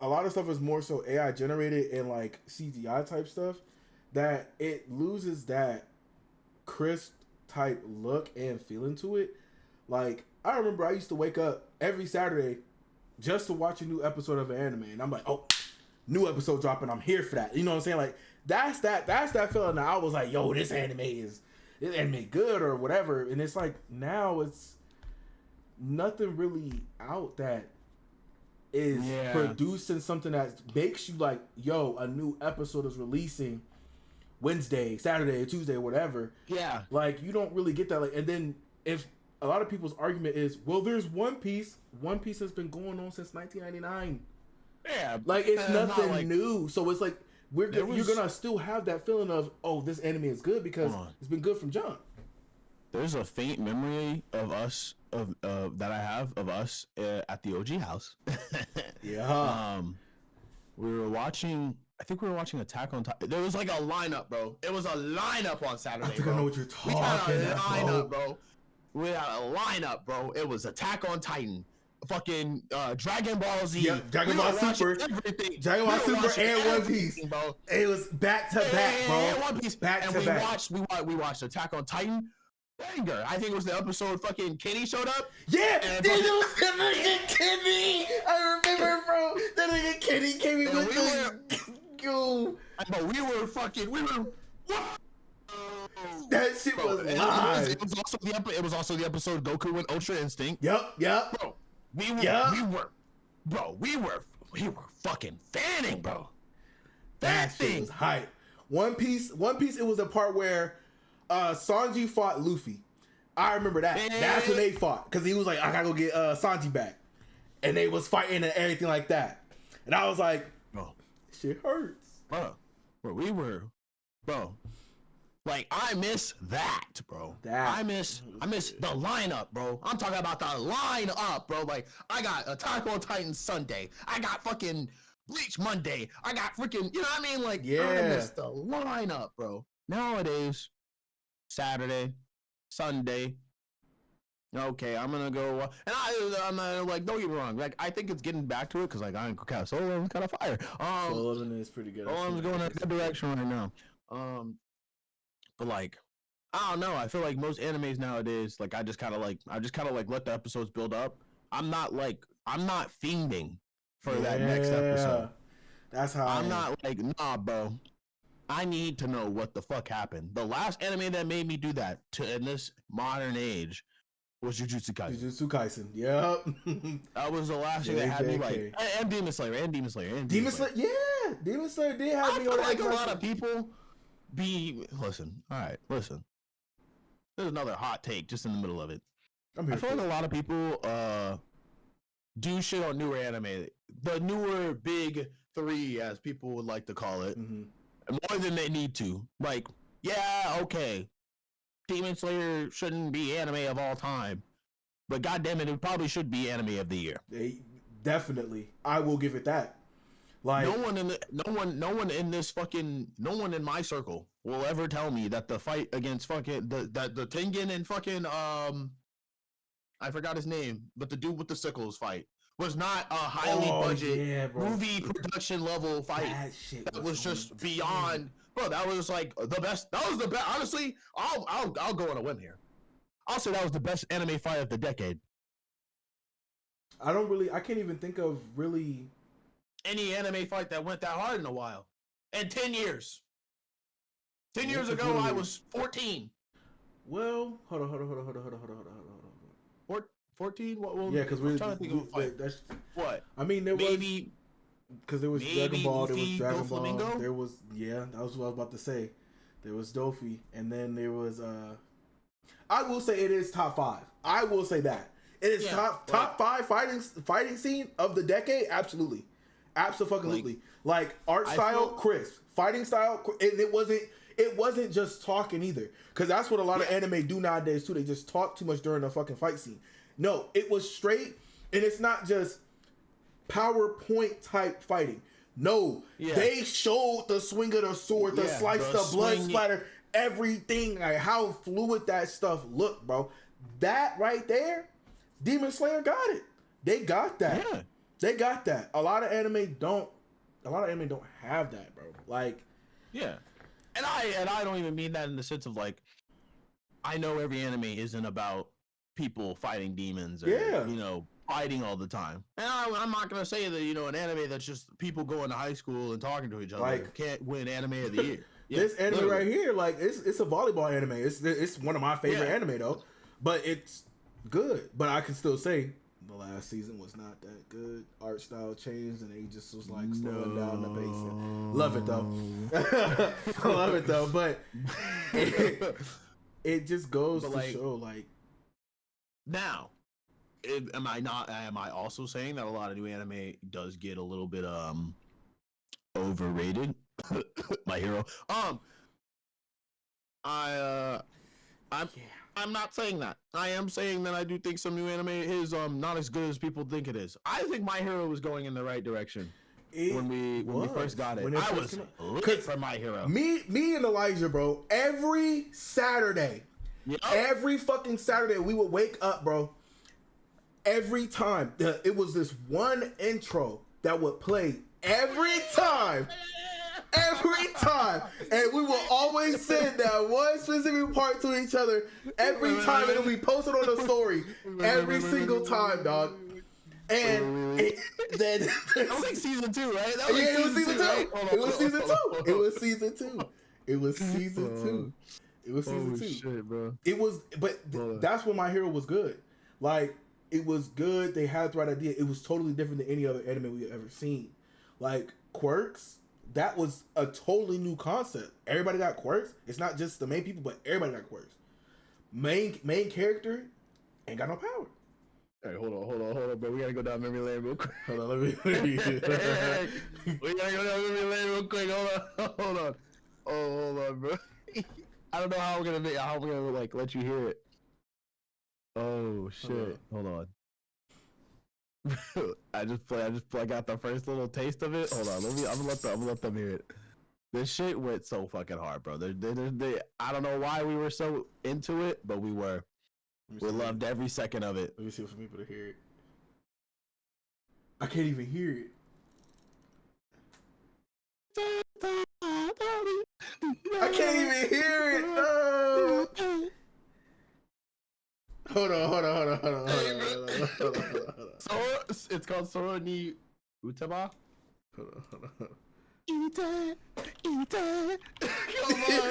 a lot of stuff is more so AI generated and like CGI type stuff that it loses that crisp type look and feeling to it. Like I remember I used to wake up every Saturday just to watch a new episode of an anime, and I'm like, oh, new episode dropping, I'm here for that. You know what I'm saying? Like that's that feeling that I was like, yo, this anime good or whatever. And it's like now it's nothing really out that is producing something that makes you like, yo, a new episode is releasing Wednesday, Saturday, Tuesday, whatever. Yeah. Like you don't really get that. Like, and then if a lot of people's argument is, well, there's One Piece. One Piece has been going on since 1999. Yeah. Like it's nothing new. So it's like you're gonna still have that feeling of, oh, this anime is good because it's been good from jump. There's a faint memory of us that I have of us at the OGHouse. Yeah. We were watching. I think we were watching Attack on Titan. There was like a lineup, bro. It was a lineup on Saturday. I think bro. I know what you're talking about, We had a lineup, bro. It was Attack on Titan, fucking Dragon Ball Z. Yep, Dragon Ball Super, everything. Dragon Ball Super, and One Piece, bro. It was back to back, bro. And One Piece, back and to back. We watched Attack on Titan. Banger. I think it was the episode fucking Kenny showed up. Yeah, it was the nigga Kenny. I remember, bro. That nigga Kenny came in with the But we were. That shit was live. It was also the episode Goku went Ultra Instinct. Yep. Bro, we were fucking fanning, bro. That thing was hype. One Piece. It was a part where Sanji fought Luffy. I remember that. That's when they fought because he was like, I gotta go get Sanji back, and they was fighting and everything like that. And I was like, bro, shit hurts, bro. Like I miss that, bro. I miss the lineup, bro. I'm talking about the lineup, bro. Like I got Attack on Titan Sunday. I got fucking Bleach Monday. I got freaking, you know what I mean? Like I miss the lineup, bro. Nowadays, Saturday, Sunday. Okay, I'm gonna go, and I'm like, don't get me wrong. Like, I think it's getting back to it because like I'm kind of Solo Leveling kind of fire. Solo Leveling is pretty good. I'm going in a good direction right now. But like, I don't know. I feel like most animes nowadays, like I just kind of like let the episodes build up. I'm not fiending for that next episode. That's how I'm not like, nah, bro. I need to know what the fuck happened. The last anime that made me do that in this modern age was Jujutsu Kaisen. Yep. That was the last thing that had me like, and Demon Slayer. Yeah, Demon Slayer did have me. I feel like a lot of people listen. All right, listen. there's another hot take just in the middle of it. I'm here I feel for like it. a lot of people do shit on newer anime, the newer big three, as people would like to call it, more than they need to. Like, yeah, okay, Demon Slayer shouldn't be anime of all time, but goddamn it probably should be anime of the year. Definitely, I will give it that. Like no one in my circle will ever tell me that the fight against fucking the Tengen and fucking I forgot his name, but the dude with the sickles fight was not a highly budget movie production level fight. That shit was just beyond, bro. That was like the best. That was the best. Honestly, I'll go on a whim here. I'll say that was the best anime fight of the decade. I can't even think of really any anime fight that went that hard in a while. And 10 years. 10 years ago, I was 14. Well, hold on. 14? Well, yeah, because we're trying to think of a fight. That's what? I mean, there maybe, was because there was Dragon Ball, there was Dragon Ball, Flamingo? there was that was what I was about to say. There was Dofi, and then there was I will say it is top 5. I will say that it is top 5 fighting scene of the decade. Absolutely. Like art style, crisp. Fighting style, and it wasn't just talking either. Because that's what a lot of anime do nowadays too. They just talk too much during the fucking fight scene. No, it was straight, and it's not just PowerPoint type fighting. No, they showed the swing of the sword, the slice, the blood splatter, everything, like how fluid that stuff looked, bro. That right there, Demon Slayer got it. They got that. Yeah. They got that. A lot of anime don't have that, bro. Like, yeah. And I don't even mean that in the sense of like, I know every anime isn't about people fighting demons or fighting all the time. And I'm not gonna say that an anime that's just people going to high school and talking to each other can't win anime of the year. This anime right here, like it's a volleyball anime. It's one of my favorite anime though, but it's good. But I can still say the last season was not that good. Art style changed, and they just was like slowing down the pace. Love it though. But it just goes to show, like, now, am I also saying that a lot of new anime does get a little bit overrated? My hero. I'm not saying that. I am saying that I do think some new anime is not as good as people think it is. I think My Hero was going in the right direction when we first got it. I was lit for My Hero. Me and Elijah, bro, every Saturday, every fucking Saturday, we would wake up, bro. Every time it was this one intro that would play every time. And we will always send that one specific part to each other every time, and it'll be posted on the story every single time, dog. And then that was like season 2, right? That was it was season 2. Right? It was season 2. It was season 2. It was season 2. Shit, bro. It was, but that's when My Hero was good. Like, it was good. They had the right idea. It was totally different than any other anime we've ever seen. Like, quirks. That was a totally new concept. Everybody got quirks. It's not just the main people, but everybody got quirks. Main character ain't got no power. Hey, hold on, bro. We gotta go down memory lane real quick. Hold on, let me. We gotta go down memory lane real quick. Hold on. Oh, hold on, bro. I don't know how we're gonna like let you hear it. Oh shit! Hold on. I got the first little taste of it. Hold on, I'm gonna let them hear it. This shit went so fucking hard, bro. I don't know why we were so into it, but we were. We loved every second of it. Let me see for people to hear it. I can't even hear it. I can't even hear it. No. Hold on. It's called Soro ni Utaba. Hold on. Ita. Come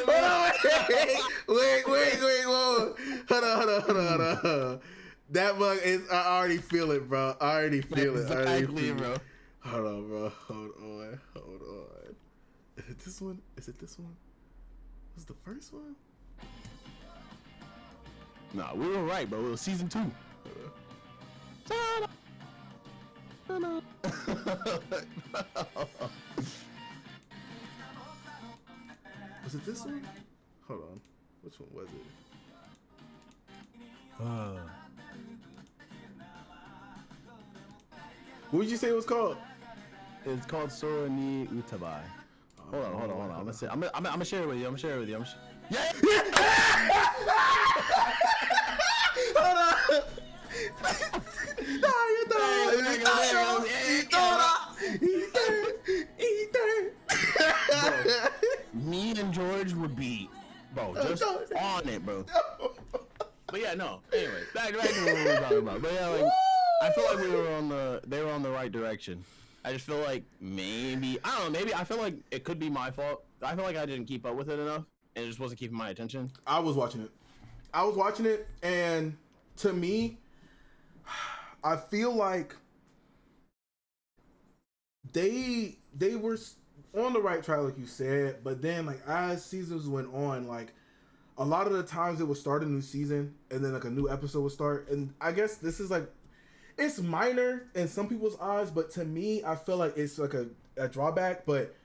on. Wait. Whoa. Hold on. That mug is. I already feel it, bro. I already feel it, bro. Hold on, bro. Hold on. Is it this one? Is it this one? Was the first one? Nah, we were right, bro. It was season 2. Was it this one? Hold on. Which one was it? What would you say it was called? It's called Sora ni Utabai. Hold on. I'm gonna share it with you. Yeah. Hold on. Me and George would be, bro, just on it, bro. But yeah, no. Anyway, back to what we were talking about. But yeah, like, I feel like they were on the right direction. I just feel like maybe I feel like it could be my fault. I feel like I didn't keep up with it enough, and it just wasn't keeping my attention. I was watching it, and to me, I feel like they were on the right track, like you said, but then like as seasons went on, like a lot of the times it would start a new season, and then like a new episode would start, and I guess this is like, it's minor in some people's eyes, but to me, I feel like it's like a drawback. But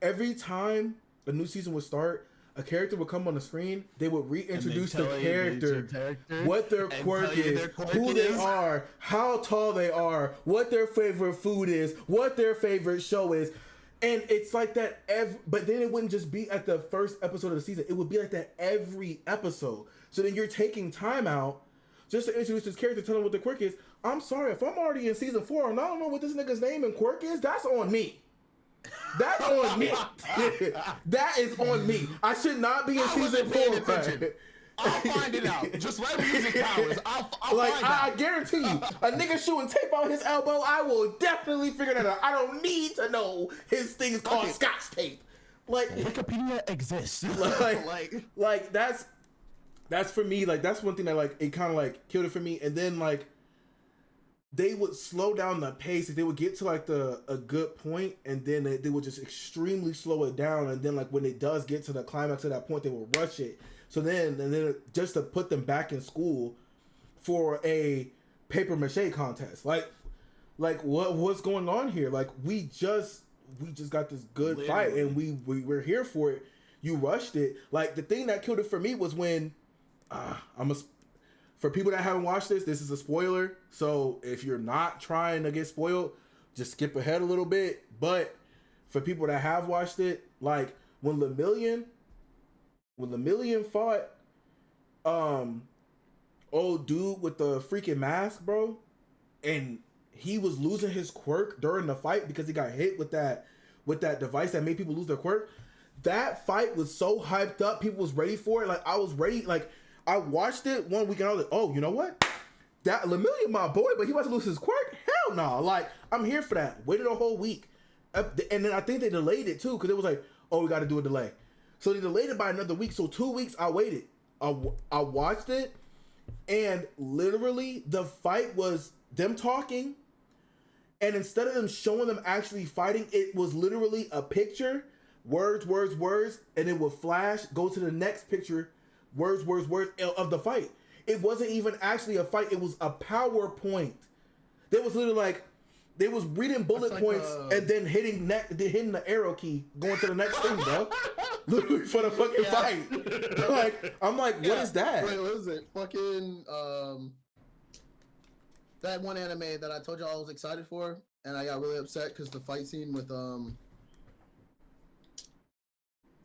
every time a new season would start, a character would come on the screen. They would reintroduce the character, what their quirk is, who they are, how tall they are, what their favorite food is, what their favorite show is. And it's like that but then it wouldn't just be at the first episode of the season. It would be like that every episode. So then you're taking time out just to introduce this character, tell them what the quirk is. I'm sorry, if I'm already in season 4 and I don't know what this nigga's name and quirk is, that's on me. That's on me. That is on me. I should not be in season 4. I'll find it out. Just let me use his powers. I'll like, find out. I guarantee you, a nigga shooting tape on his elbow, I will definitely figure that out. I don't need to know his thing is called Scotch tape. Like, Wikipedia exists. like that's for me. Like, that's one thing that like it kind of like killed it for me. And then like they would slow down the pace. They would get to like a good point, and then they would just extremely slow it down. And then like when it does get to the climax of that point, they will rush it. So then just to put them back in school for a paper mache contest, like what's going on here? Like we just got this good fight, and we're here for it. You rushed it. Like the thing that killed it for me was when for people that haven't watched this is a spoiler. So if you're not trying to get spoiled, just skip ahead a little bit. But for people that have watched it, like when Lemillion fought old dude with the freaking mask, bro, and he was losing his quirk during the fight because he got hit with that device that made people lose their quirk. That fight was so hyped up, people was ready for it. Like I was ready. Like I watched it one weekend, I was like, oh, you know what? That Lemillion my boy, but he about to lose his quirk? Hell no. Like I'm here for that. Waited a whole week. And then I think they delayed it too, because it was like, oh, we got to do a delay. So they delayed it by another week. So 2 weeks I waited. I watched it, and literally the fight was them talking, and instead of them showing them actually fighting, it was literally a picture, words, and it would flash, go to the next picture, words of the fight. It wasn't even actually a fight. It was a PowerPoint. There was literally like, they was reading bullet points and then hitting the arrow key, going to the next thing, bro. Literally for the fucking fight. Like, I'm like, what is that? Wait, what is it? Fucking that one anime that I told y'all I was excited for, and I got really upset because the fight scene with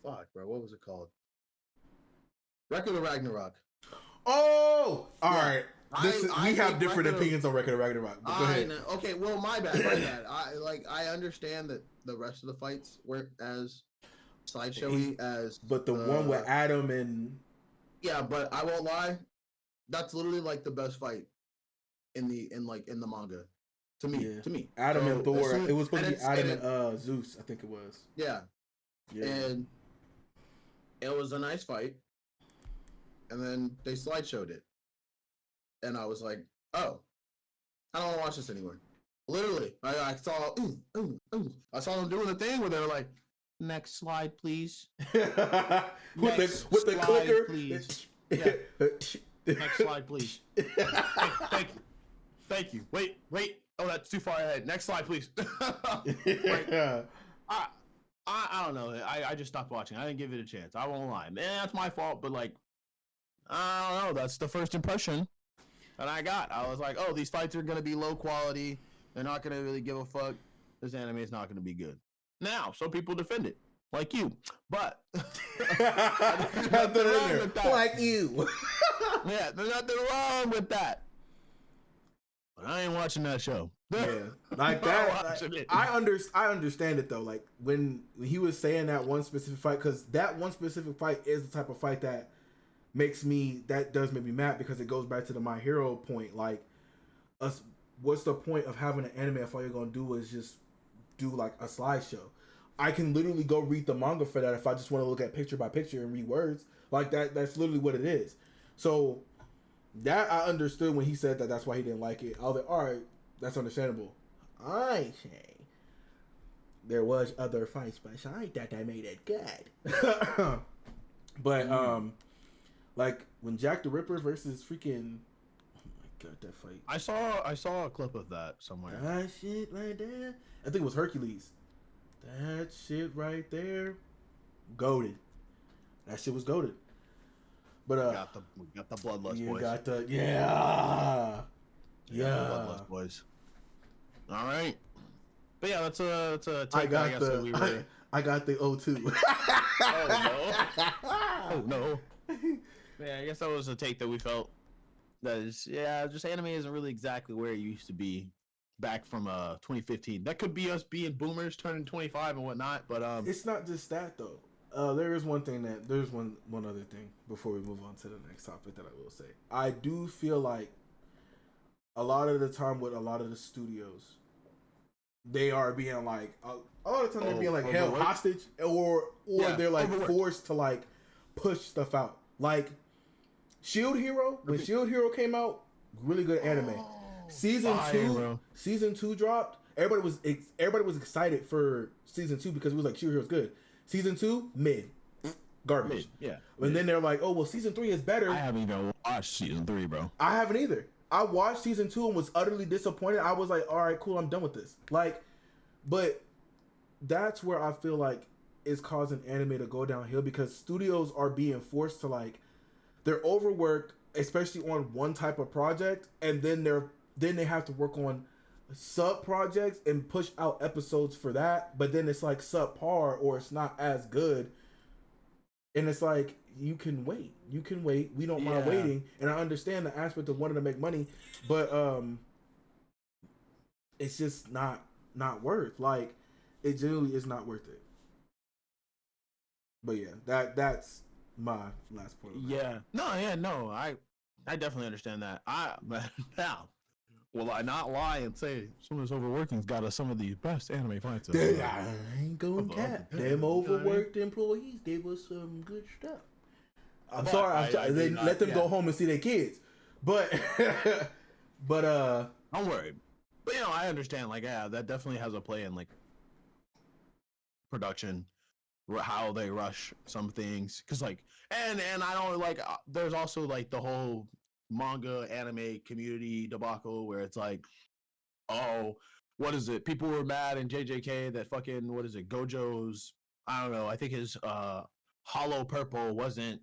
fuck, bro, what was it called? Record of Ragnarok. Oh, all right. We have different opinions on Record of Ragnarok. Go ahead. Okay, well, my bad. I understand that the rest of the fights weren't as slideshowy as. But the one with Adam and. Yeah, but I won't lie. That's literally like the best fight in the manga. To me. Adam and Thor. It was supposed to be Adam and Zeus, I think it was. Yeah. And it was a nice fight. And then they slideshowed it. And I was like, oh, I don't want to watch this anymore. Literally, I saw, I saw them doing the thing where they were like, next slide, please. with the clicker. Please. Next slide, please. Thank you. Wait. Oh, that's too far ahead. Next slide, please. Like, I don't know. I just stopped watching. I didn't give it a chance. I won't lie. Man, that's my fault. But like, I don't know. That's the first impression that I got. I was like, oh, these fights are gonna be low quality. They're not gonna really give a fuck. This anime is not gonna be good. Now, some people defend it, like you. But nothing wrong with that. Like you. Yeah, there's nothing wrong with that. But I ain't watching that show. Yeah, like that. I understand it though. Like when he was saying that one specific fight, because that one specific fight is the type of fight that does make me mad, because it goes back to the My Hero point. Like, what's the point of having an anime if all you're gonna do is just do like a slideshow? I can literally go read the manga for that if I just want to look at picture by picture and read words. Like that's literally what it is. So that I understood when he said that. That's why he didn't like it. I was like, all right, that's understandable. I say there was other fights, but I thought I made it good. But like when Jack the Ripper versus freaking, oh my god, that fight! I saw a clip of that somewhere. That shit right there. I think it was Hercules. That shit right there, goated. That shit was goated. But we got the bloodlust you boys. got the yeah. Bloodlust boys. All right. But yeah, that's a take. I got the O2. Oh no. Yeah, I guess that was a take that we felt that is just anime isn't really exactly where it used to be back from 2015. That could be us being boomers turning 25 and whatnot, but it's not just that though. There is one other thing before we move on to the next topic that I will say. I do feel like a lot of the time with a lot of the studios, they are being like a lot of the time they're being like held hostage, or they're like forced to like push stuff out. Like Shield Hero, when Shield Hero came out, really good anime. Season 2 dropped. Everybody was excited for season 2 because it was like Shield Hero's good. Season 2, mid. Garbage. And then they're like, oh, well, season 3 is better. I haven't even watched season 3, bro. I haven't either. I watched season 2 and was utterly disappointed. I was like, all right, cool, I'm done with this. Like, but that's where I feel like it's causing anime to go downhill, because studios are being forced to like, they're overworked, especially on one type of project, and then they have to work on sub projects and push out episodes for that, but then it's like subpar or it's not as good, and it's like you can wait, we don't mind waiting, and I understand the aspect of wanting to make money, but it's just not worth, like, it generally is not worth it. But yeah, that's my last point. No, I definitely understand that. Now, will I not lie and say some of this overworking's got us some of the best anime fights? I ain't gonna cap. Them overworked employees gave us some good stuff. I'm sorry, they let them go home and see their kids, but don't worry. But I understand. Like, that definitely has a play in like production, how they rush some things, because like, and I don't like. There's also like the whole manga anime community debacle where it's like, oh, what is it? People were mad in JJK that fucking, what is it? Gojo's, I don't know. I think his Hollow Purple wasn't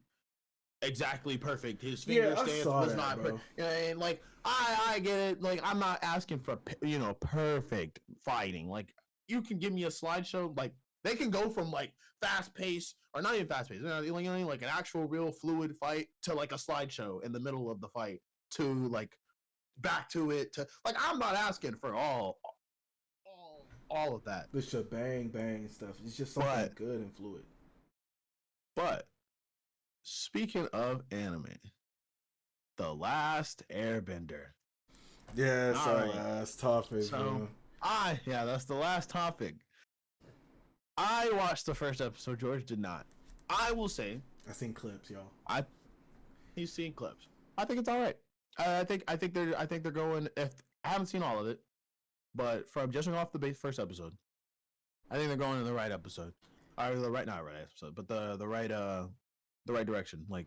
exactly perfect. His finger stance was not perfect. And like, I get it. Like, I'm not asking for perfect fighting. Like, you can give me a slideshow. Like, they can go from like fast pace, or not even fast pace, like an actual real fluid fight, to like a slideshow in the middle of the fight, to like back to it, to like, I'm not asking for all of that. The shebang bang stuff. It's just something good and fluid. But speaking of anime, The Last Airbender. Yeah, that's our last topic. So that's the last topic. I watched the first episode. George did not. I will say, I've seen clips, y'all. He's seen clips. I think it's all right. I think they're going. If I haven't seen all of it, but from judging off the first episode, I think they're going in the right episode, or not right episode, but the right direction. Like,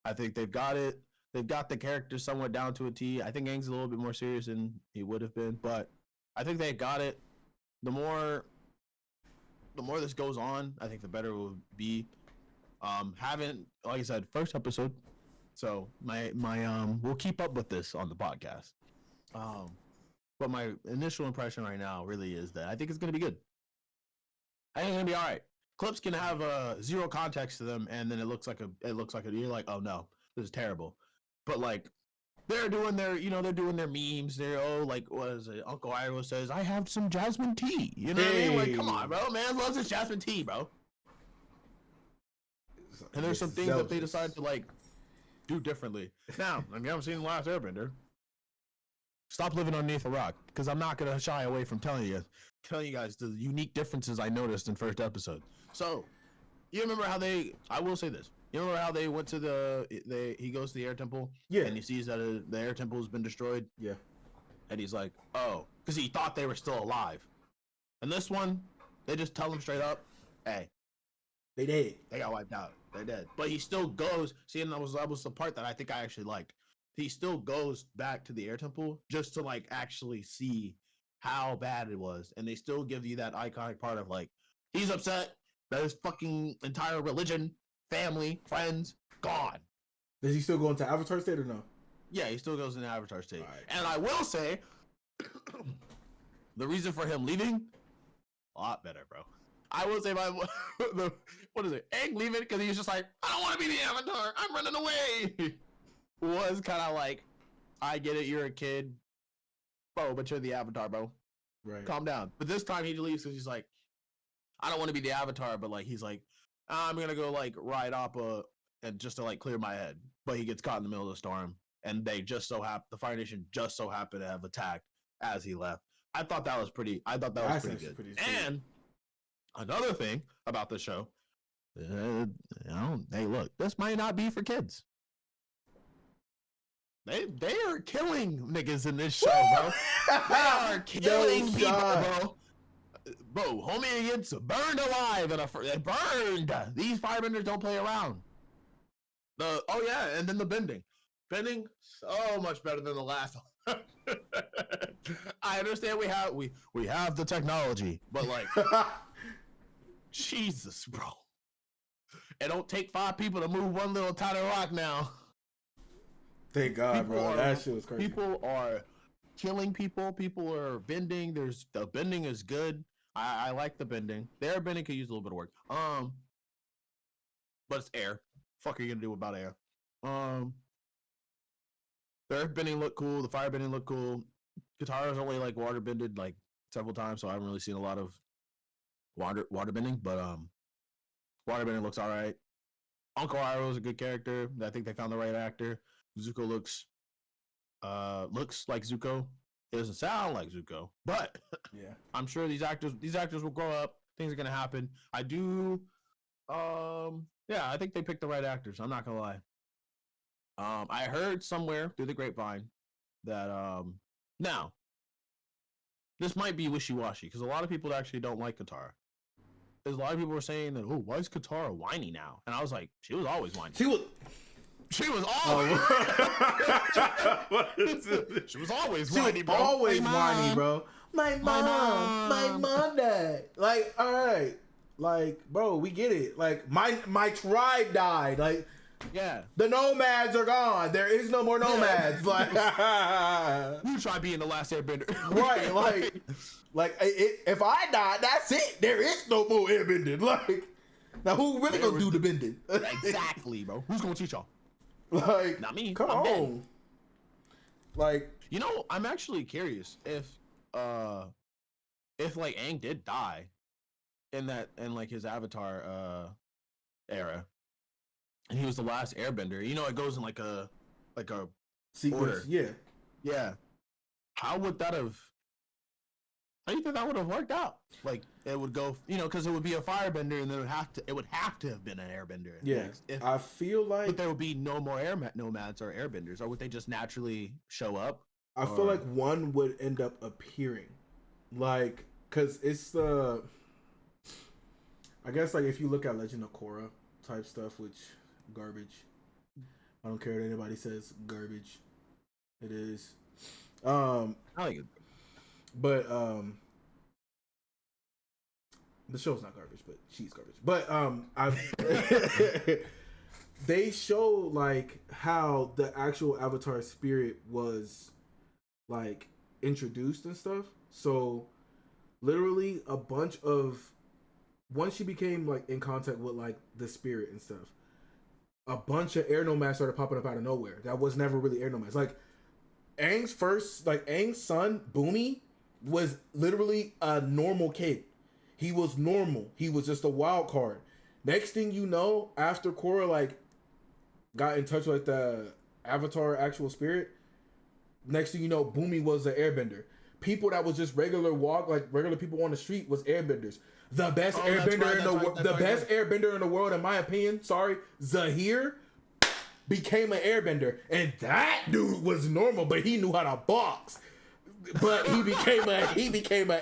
I think they've got it. They've got the character somewhat down to a T. I think Aang's a little bit more serious than he would have been, but I think they got it. The more this goes on, I think the better it will be. Haven't, like I said, first episode, so my we'll keep up with this on the podcast. But my initial impression right now really is that I think it's gonna be good. I think it's gonna be all right. Clips can have zero context to them, and then it looks like you're like, oh no, this is terrible. But like, they're doing their memes. They're like, what is it? Uncle Iroh says, I have some jasmine tea. You know what I mean? Like, come on, bro. Man loves his jasmine tea, bro. And there's some things that they decide to like do differently. Now, I haven't seen The Last Airbender. Stop living underneath a rock, because I'm not gonna shy away from telling you guys the unique differences I noticed in first episode. So, you remember how I will say this. You remember how they went to he goes to the air temple? Yeah. And he sees that the air temple has been destroyed? Yeah. And he's like, oh, because he thought they were still alive. And this one, they just tell him straight up, hey, they dead. They got wiped out. They're dead. But he still goes, see, and that was the part that I think I actually liked. He still goes back to the air temple just to like actually see how bad it was. And they still give you that iconic part of like, he's upset that his fucking entire religion, family, friends, gone. Does he still go into Avatar state or no? Yeah, he still goes into Avatar state. Right. And I will say, the reason for him leaving, a lot better, bro. I will say what is it? Aang leaving because he was just like, I don't want to be the Avatar. I'm running away. Was kind of like, I get it. You're a kid, bro, but you're the Avatar, bro. Right. Calm down. But this time he leaves because he's like, I don't want to be the Avatar, but like he's like, I'm gonna go like ride Appa and just to like clear my head. But he gets caught in the middle of the storm, and they just so happen the Fire Nation just so happened to have attacked as he left. I thought that was pretty. I thought that was pretty good. And another thing about the show, hey, look, this might not be for kids. They are killing niggas in this show, bro. They are killing people, bro. Bro, homie gets burned alive burned. These firebenders don't play around. And then the bending so much better than the last one. I understand we have the technology, but like, Jesus, bro. It don't take 5 people to move one little tiny rock now. Thank God, bro. That shit was crazy. People are killing people. People are bending. The bending is good. I like the bending. The air bending could use a little bit of work. But it's air. Fuck are you gonna do about air? The air bending looked cool. The fire bending looked cool. Katara's only like water bended like several times, so I haven't really seen a lot of water bending. But water bending looks all right. Uncle Iroh is a good character. I think they found the right actor. Zuko looks like Zuko. It doesn't sound like Zuko, but yeah, I'm sure these actors will grow up. Things are gonna happen. I do. I think they picked the right actors. I'm not gonna lie. I heard somewhere through the grapevine that now this might be wishy-washy because a lot of people actually don't like Katara. There's a lot of people were saying that, oh, why is Katara whiny now? And I was like, she was always whiny. She was always. She was always whiny, bro. Always whiny, bro. My mom died. Like, all right, like, bro, we get it. Like, my tribe died. Like, yeah, the nomads are gone. There is no more nomads. Yeah. Like, you try being the last airbender, right? Like, if I die, that's it. There is no more airbending. Like, now who really gonna do the bending? Exactly, bro. Who's gonna teach y'all? Like, not me. Come on. Dead. Like, you know, I'm actually curious if like Aang did die in like his Avatar era, and he was the last Airbender. You know, it goes in like a sequence. Order. Yeah. How would that have? How do you think that would have worked out? Like, it would go, you know, because it would be a firebender, and then it would have to have been an airbender. Yeah, I feel like, but there would be no more nomads or airbenders, or would they just naturally show up? I feel like one would end up appearing, like, because it's I guess like if you look at Legend of Korra type stuff, which garbage. I don't care that anybody says garbage. It is. I like it. But the show's not garbage, but she's garbage. But I they show like how the actual Avatar spirit was like introduced and stuff. So literally a bunch of once she became like in contact with like the spirit and stuff, a bunch of air nomads started popping up out of nowhere. That was never really air nomads. Like Aang's son, Boomy, was literally a normal kid. He was normal. He was just a wild card. Next thing you know, after Korra like got in touch with the Avatar actual spirit, next thing you know, Boomy was an airbender. People that was just regular people on the street was airbenders. The best airbender in the world, in my opinion, Zahir, became an airbender, and that dude was normal, but he knew how to box. But he became an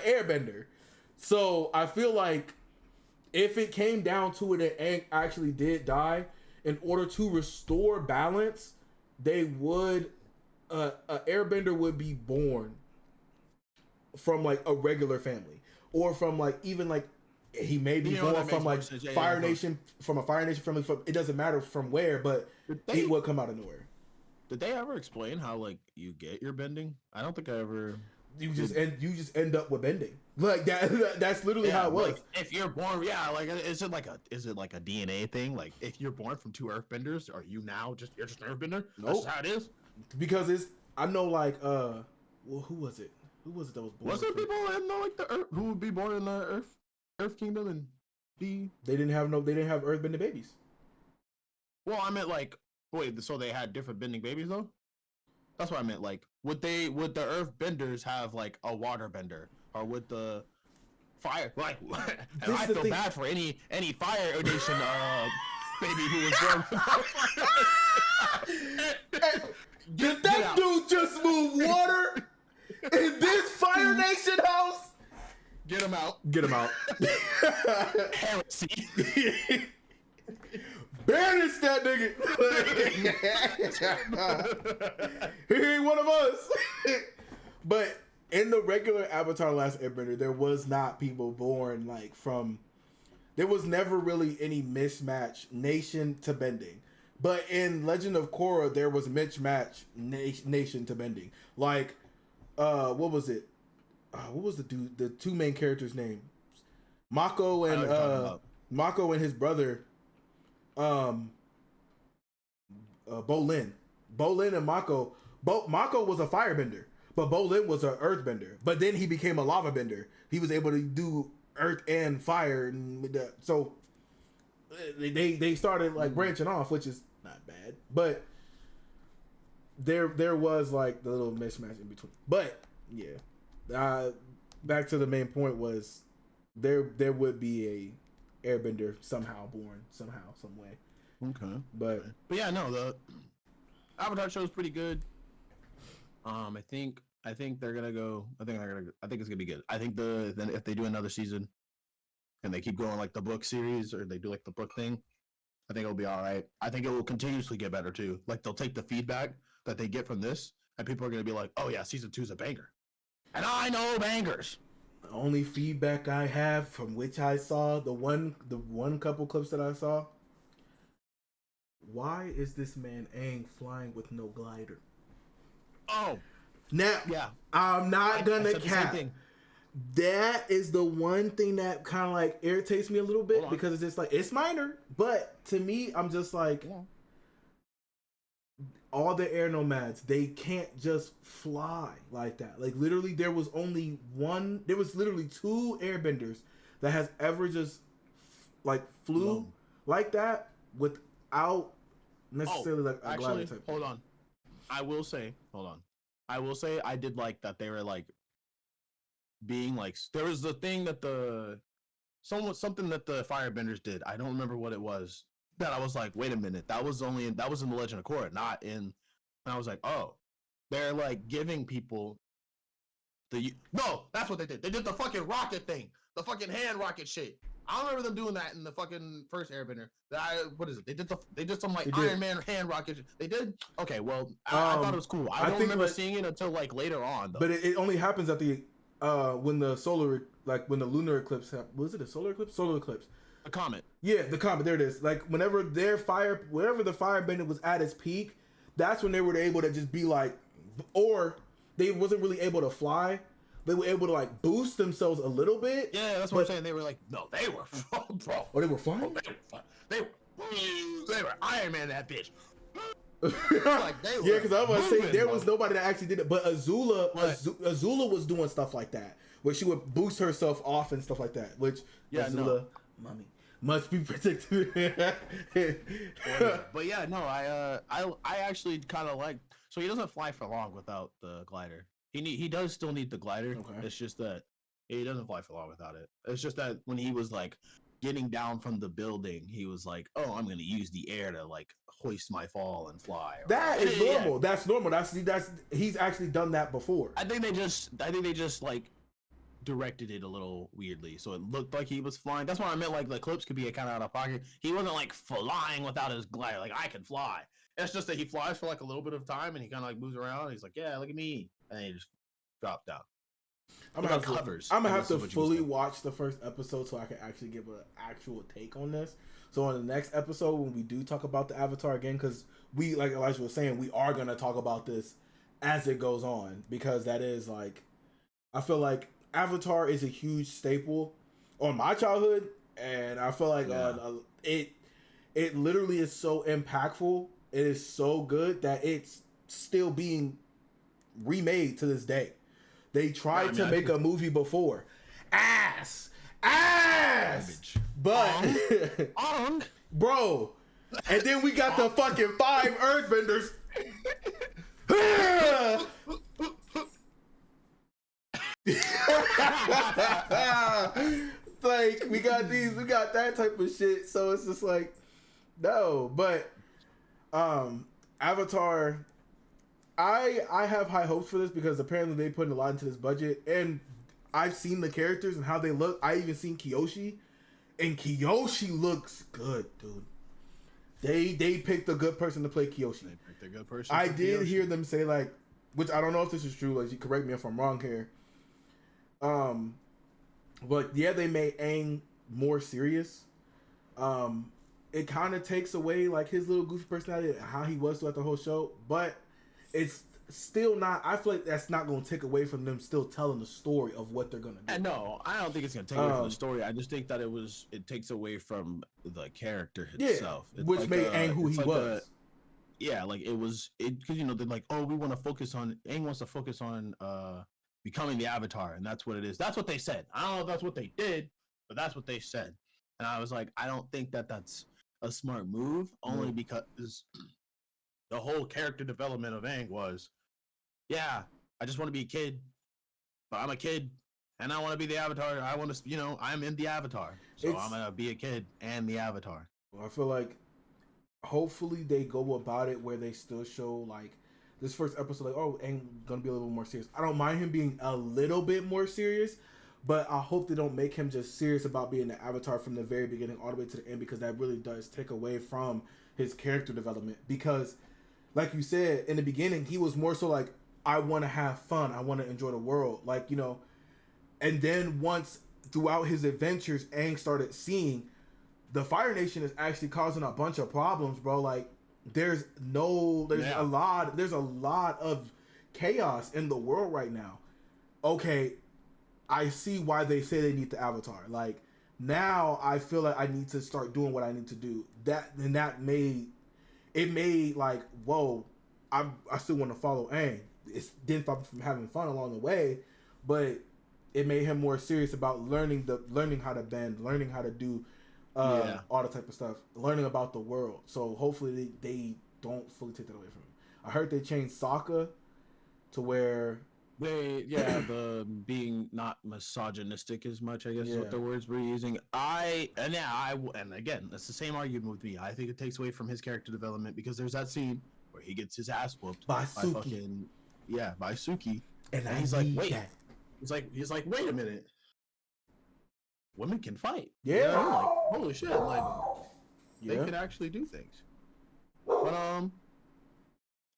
airbender. So I feel like if it came down to it and Aang actually did die, in order to restore balance, they would a airbender would be born from like a regular family, or from like even like he may be born from like Fire Nation, from a Fire Nation family. It doesn't matter from where, but it would come out of nowhere. Did they ever explain how like you get your bending? I don't think I ever. You just end up with bending like that. That's literally how it was. Like, if you're born, like is it like a DNA thing? Like if you're born from two earthbenders, are you now you're just an earthbender? Nope. That's how it is. Because I know like well, who was it? Who was it that was born? Was there people in like the Earth who would be born in the Earth Kingdom and be? They didn't have earthbending babies. Well, I meant like wait, so they had different bending babies though? That's what I meant. Like, would the Earth benders have like a water bender, or would the fire like? I feel bad for any Fire Nation baby who was born. Did that dude just move water in this Fire Nation house? Get him out. Get him out. Heresy. Banish that nigga. He ain't one of us. But in the regular Avatar Last Airbender, there was not people born like from. There was never really any mismatch nation to bending. But in Legend of Korra, there was mismatch nation to bending. Like, what was it? What was the two main characters' names? Mako and his brother. Bolin and Mako. Mako was a firebender, but Bolin was an earthbender. But then he became a lava bender. He was able to do earth and fire, and so they started like branching off, which is not bad. But there was like the little mismatch in between. But yeah, back to the main point was there would be a airbender somehow born some way. Okay. But yeah, no, the Avatar show is pretty good. I think they're gonna go. I think it's gonna be good. I think then if they do another season and they keep going like the book series, or they do like the book thing, I think it'll be all right. I think it will continuously get better too. Like they'll take the feedback that they get from this, and people are gonna be like, "Oh yeah, season 2 is a banger," and I know bangers. The only feedback I have from which I saw the one couple clips that I saw. Why is this man Aang flying with no glider? Oh, now yeah. I'm not gonna cap. That is the one thing that kind of like irritates me a little bit, because it's just like it's minor, but to me, I'm just like, all the air nomads, they can't just fly like that. Like literally, there was literally 2 airbenders that has ever just like flew like that without necessarily like a glider type. Hold on. I will say I did like that they were like being like, there was the thing that something that the firebenders did. I don't remember what it was. That I was like, wait a minute, that was in the Legend of Korra, not in. And I was like, oh, they're like giving people no, that's what they did. They did the fucking rocket thing, the fucking hand rocket shit. I don't remember them doing that in the fucking first Airbender. What is it? They did some like They did. Iron Man hand rocket. They did. Okay, well, I thought it was cool. I don't remember seeing it until like later on, though. But it only happens at the when the when the lunar eclipse. Was it a solar eclipse? Solar eclipse. A comet. Yeah, the comet. There it is. Like whenever the firebender was at its peak, that's when they were able to just be like, or they wasn't really able to fly. They were able to like boost themselves a little bit. Yeah, that's what I'm saying. They were like, no, they were, bro. Oh, they were flying. They were Iron Man that bitch. Like they were. Yeah, because I was about to say there was nobody that actually did it, but Azula was doing stuff like that, where she would boost herself off and stuff like that. Which Azula, mommy, must be protected. But yeah, no, I actually kind of like. So he doesn't fly for long without the glider. He does still need the glider. Okay. It's just that he doesn't fly for long without it. It's just that when he was like getting down from the building, he was like, "Oh, I'm gonna use the air to like hoist my fall and fly." That is normal. Yeah. That's normal. That's he's actually done that before. I think they just like directed it a little weirdly, so it looked like he was flying. That's why I meant like the clips could be kind of out of pocket. He wasn't like flying without his glider. Like I can fly. It's just that he flies for like a little bit of time and he kind of like moves around. And he's like, "Yeah, look at me," and then he just dropped down. I'm gonna have to fully watch the first episode so I can actually give an actual take on this. So on the next episode, when we do talk about the Avatar again, because we, like Elijah was saying, we are gonna talk about this as it goes on, because that is like, I feel like Avatar is a huge staple on my childhood, and I feel like it literally is so impactful. It is so good that it's still being remade to this day. They tried to make a movie before. Ass! But, bro, and then we got the fucking 5 Earthbenders. Like, we got that type of shit, so it's just like, no, but Avatar, I have high hopes for this because apparently they put a lot into this budget, and I've seen the characters and how they look. I even seen Kyoshi, and Kyoshi looks good, dude. They picked a good person to play Kyoshi. They picked a good person. I did hear them say, like, which I don't know if this is true. Like, you correct me if I'm wrong here. But yeah, they made Aang more serious. It kind of takes away like his little goofy personality and how he was throughout the whole show, but it's still not. I feel like that's not going to take away from them still telling the story of what they're going to do. No, I don't think it's going to take away from the story. I just think that it takes away from the character itself, which like made Aang who he like was. Like it was because they're like, oh, we want to focus on Aang wants to focus on becoming the Avatar, and that's what it is. That's what they said. I don't know if that's what they did, but that's what they said. And I was like, I don't think that that's a smart move, only because the whole character development of Aang was, yeah, I just want to be a kid, but I'm a kid, and I want to be the Avatar. I want to, I'm in the Avatar, so I'm gonna be a kid and the Avatar. Well, I feel like hopefully they go about it where they still show like this first episode, like, oh, Aang gonna be a little more serious. I don't mind him being a little bit more serious, but I hope they don't make him just serious about being the Avatar from the very beginning all the way to the end, because that really does take away from his character development. Because, like you said, in the beginning, he was more so like, I want to have fun. I want to enjoy the world. Like, and then once throughout his adventures, Aang started seeing the Fire Nation is actually causing a bunch of problems, bro. Like, there's a lot of chaos in the world right now. Okay, I see why they say they need the Avatar. Like, now I feel like I need to start doing what I need to do. That made like, whoa, I still want to follow Aang. It didn't stop him from having fun along the way, but it made him more serious about learning how to bend, learning how to do all the type of stuff, learning about the world. So hopefully they don't fully take that away from him. I heard they changed Sokka to where the being not misogynistic as much, I guess is what the words we're using. And again, that's the same argument with me. I think it takes away from his character development, because there's that scene where he gets his ass whooped by Suki, and he's like, wait, he's like, wait a minute. women can fight. Yeah. You know, like holy shit, like they Yeah. could actually do things. But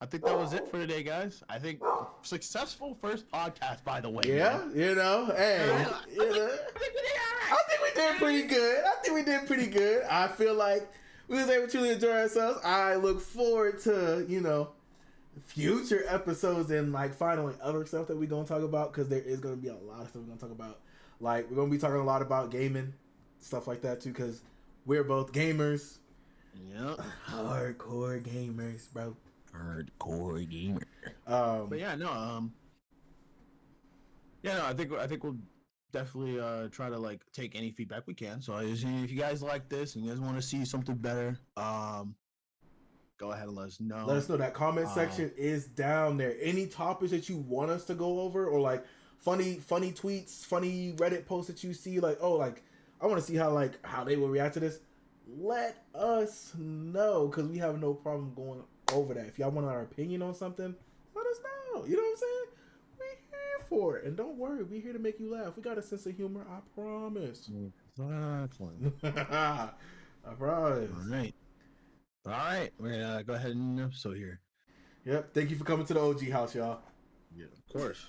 I think that was it for today, guys. I think successful first podcast, by the way. Yeah, man. you know, hey, you know. I think we did pretty good. I feel like we was able to truly enjoy ourselves. I look forward to, you know, future episodes and like finding other stuff that we're gonna talk about, because there is gonna be a lot of stuff we're gonna talk about. Like we're gonna be talking a lot about gaming, stuff like that too, because we're both gamers. Yep. Hardcore gamers, bro. Hardcore gamer. But yeah, no, I think we'll definitely try to like take any feedback we can. So if you guys like this and you guys want to see something better, go ahead and let us know. Let us know. That comment section is down there. Any topics that you want us to go over, or like funny tweets, funny Reddit posts that you see, like, oh, like I want to see how they will react to this. Let us know, because we have no problem going over that. If y'all want our opinion on something, let us know. You know what I'm saying? We're here for it. And don't worry, we're here to make you laugh. We got a sense of humor, I promise. Exactly. I promise. All right. We're gonna go ahead and end the episode here. Yep. Thank you for coming to the OG house, y'all. Yeah, of course.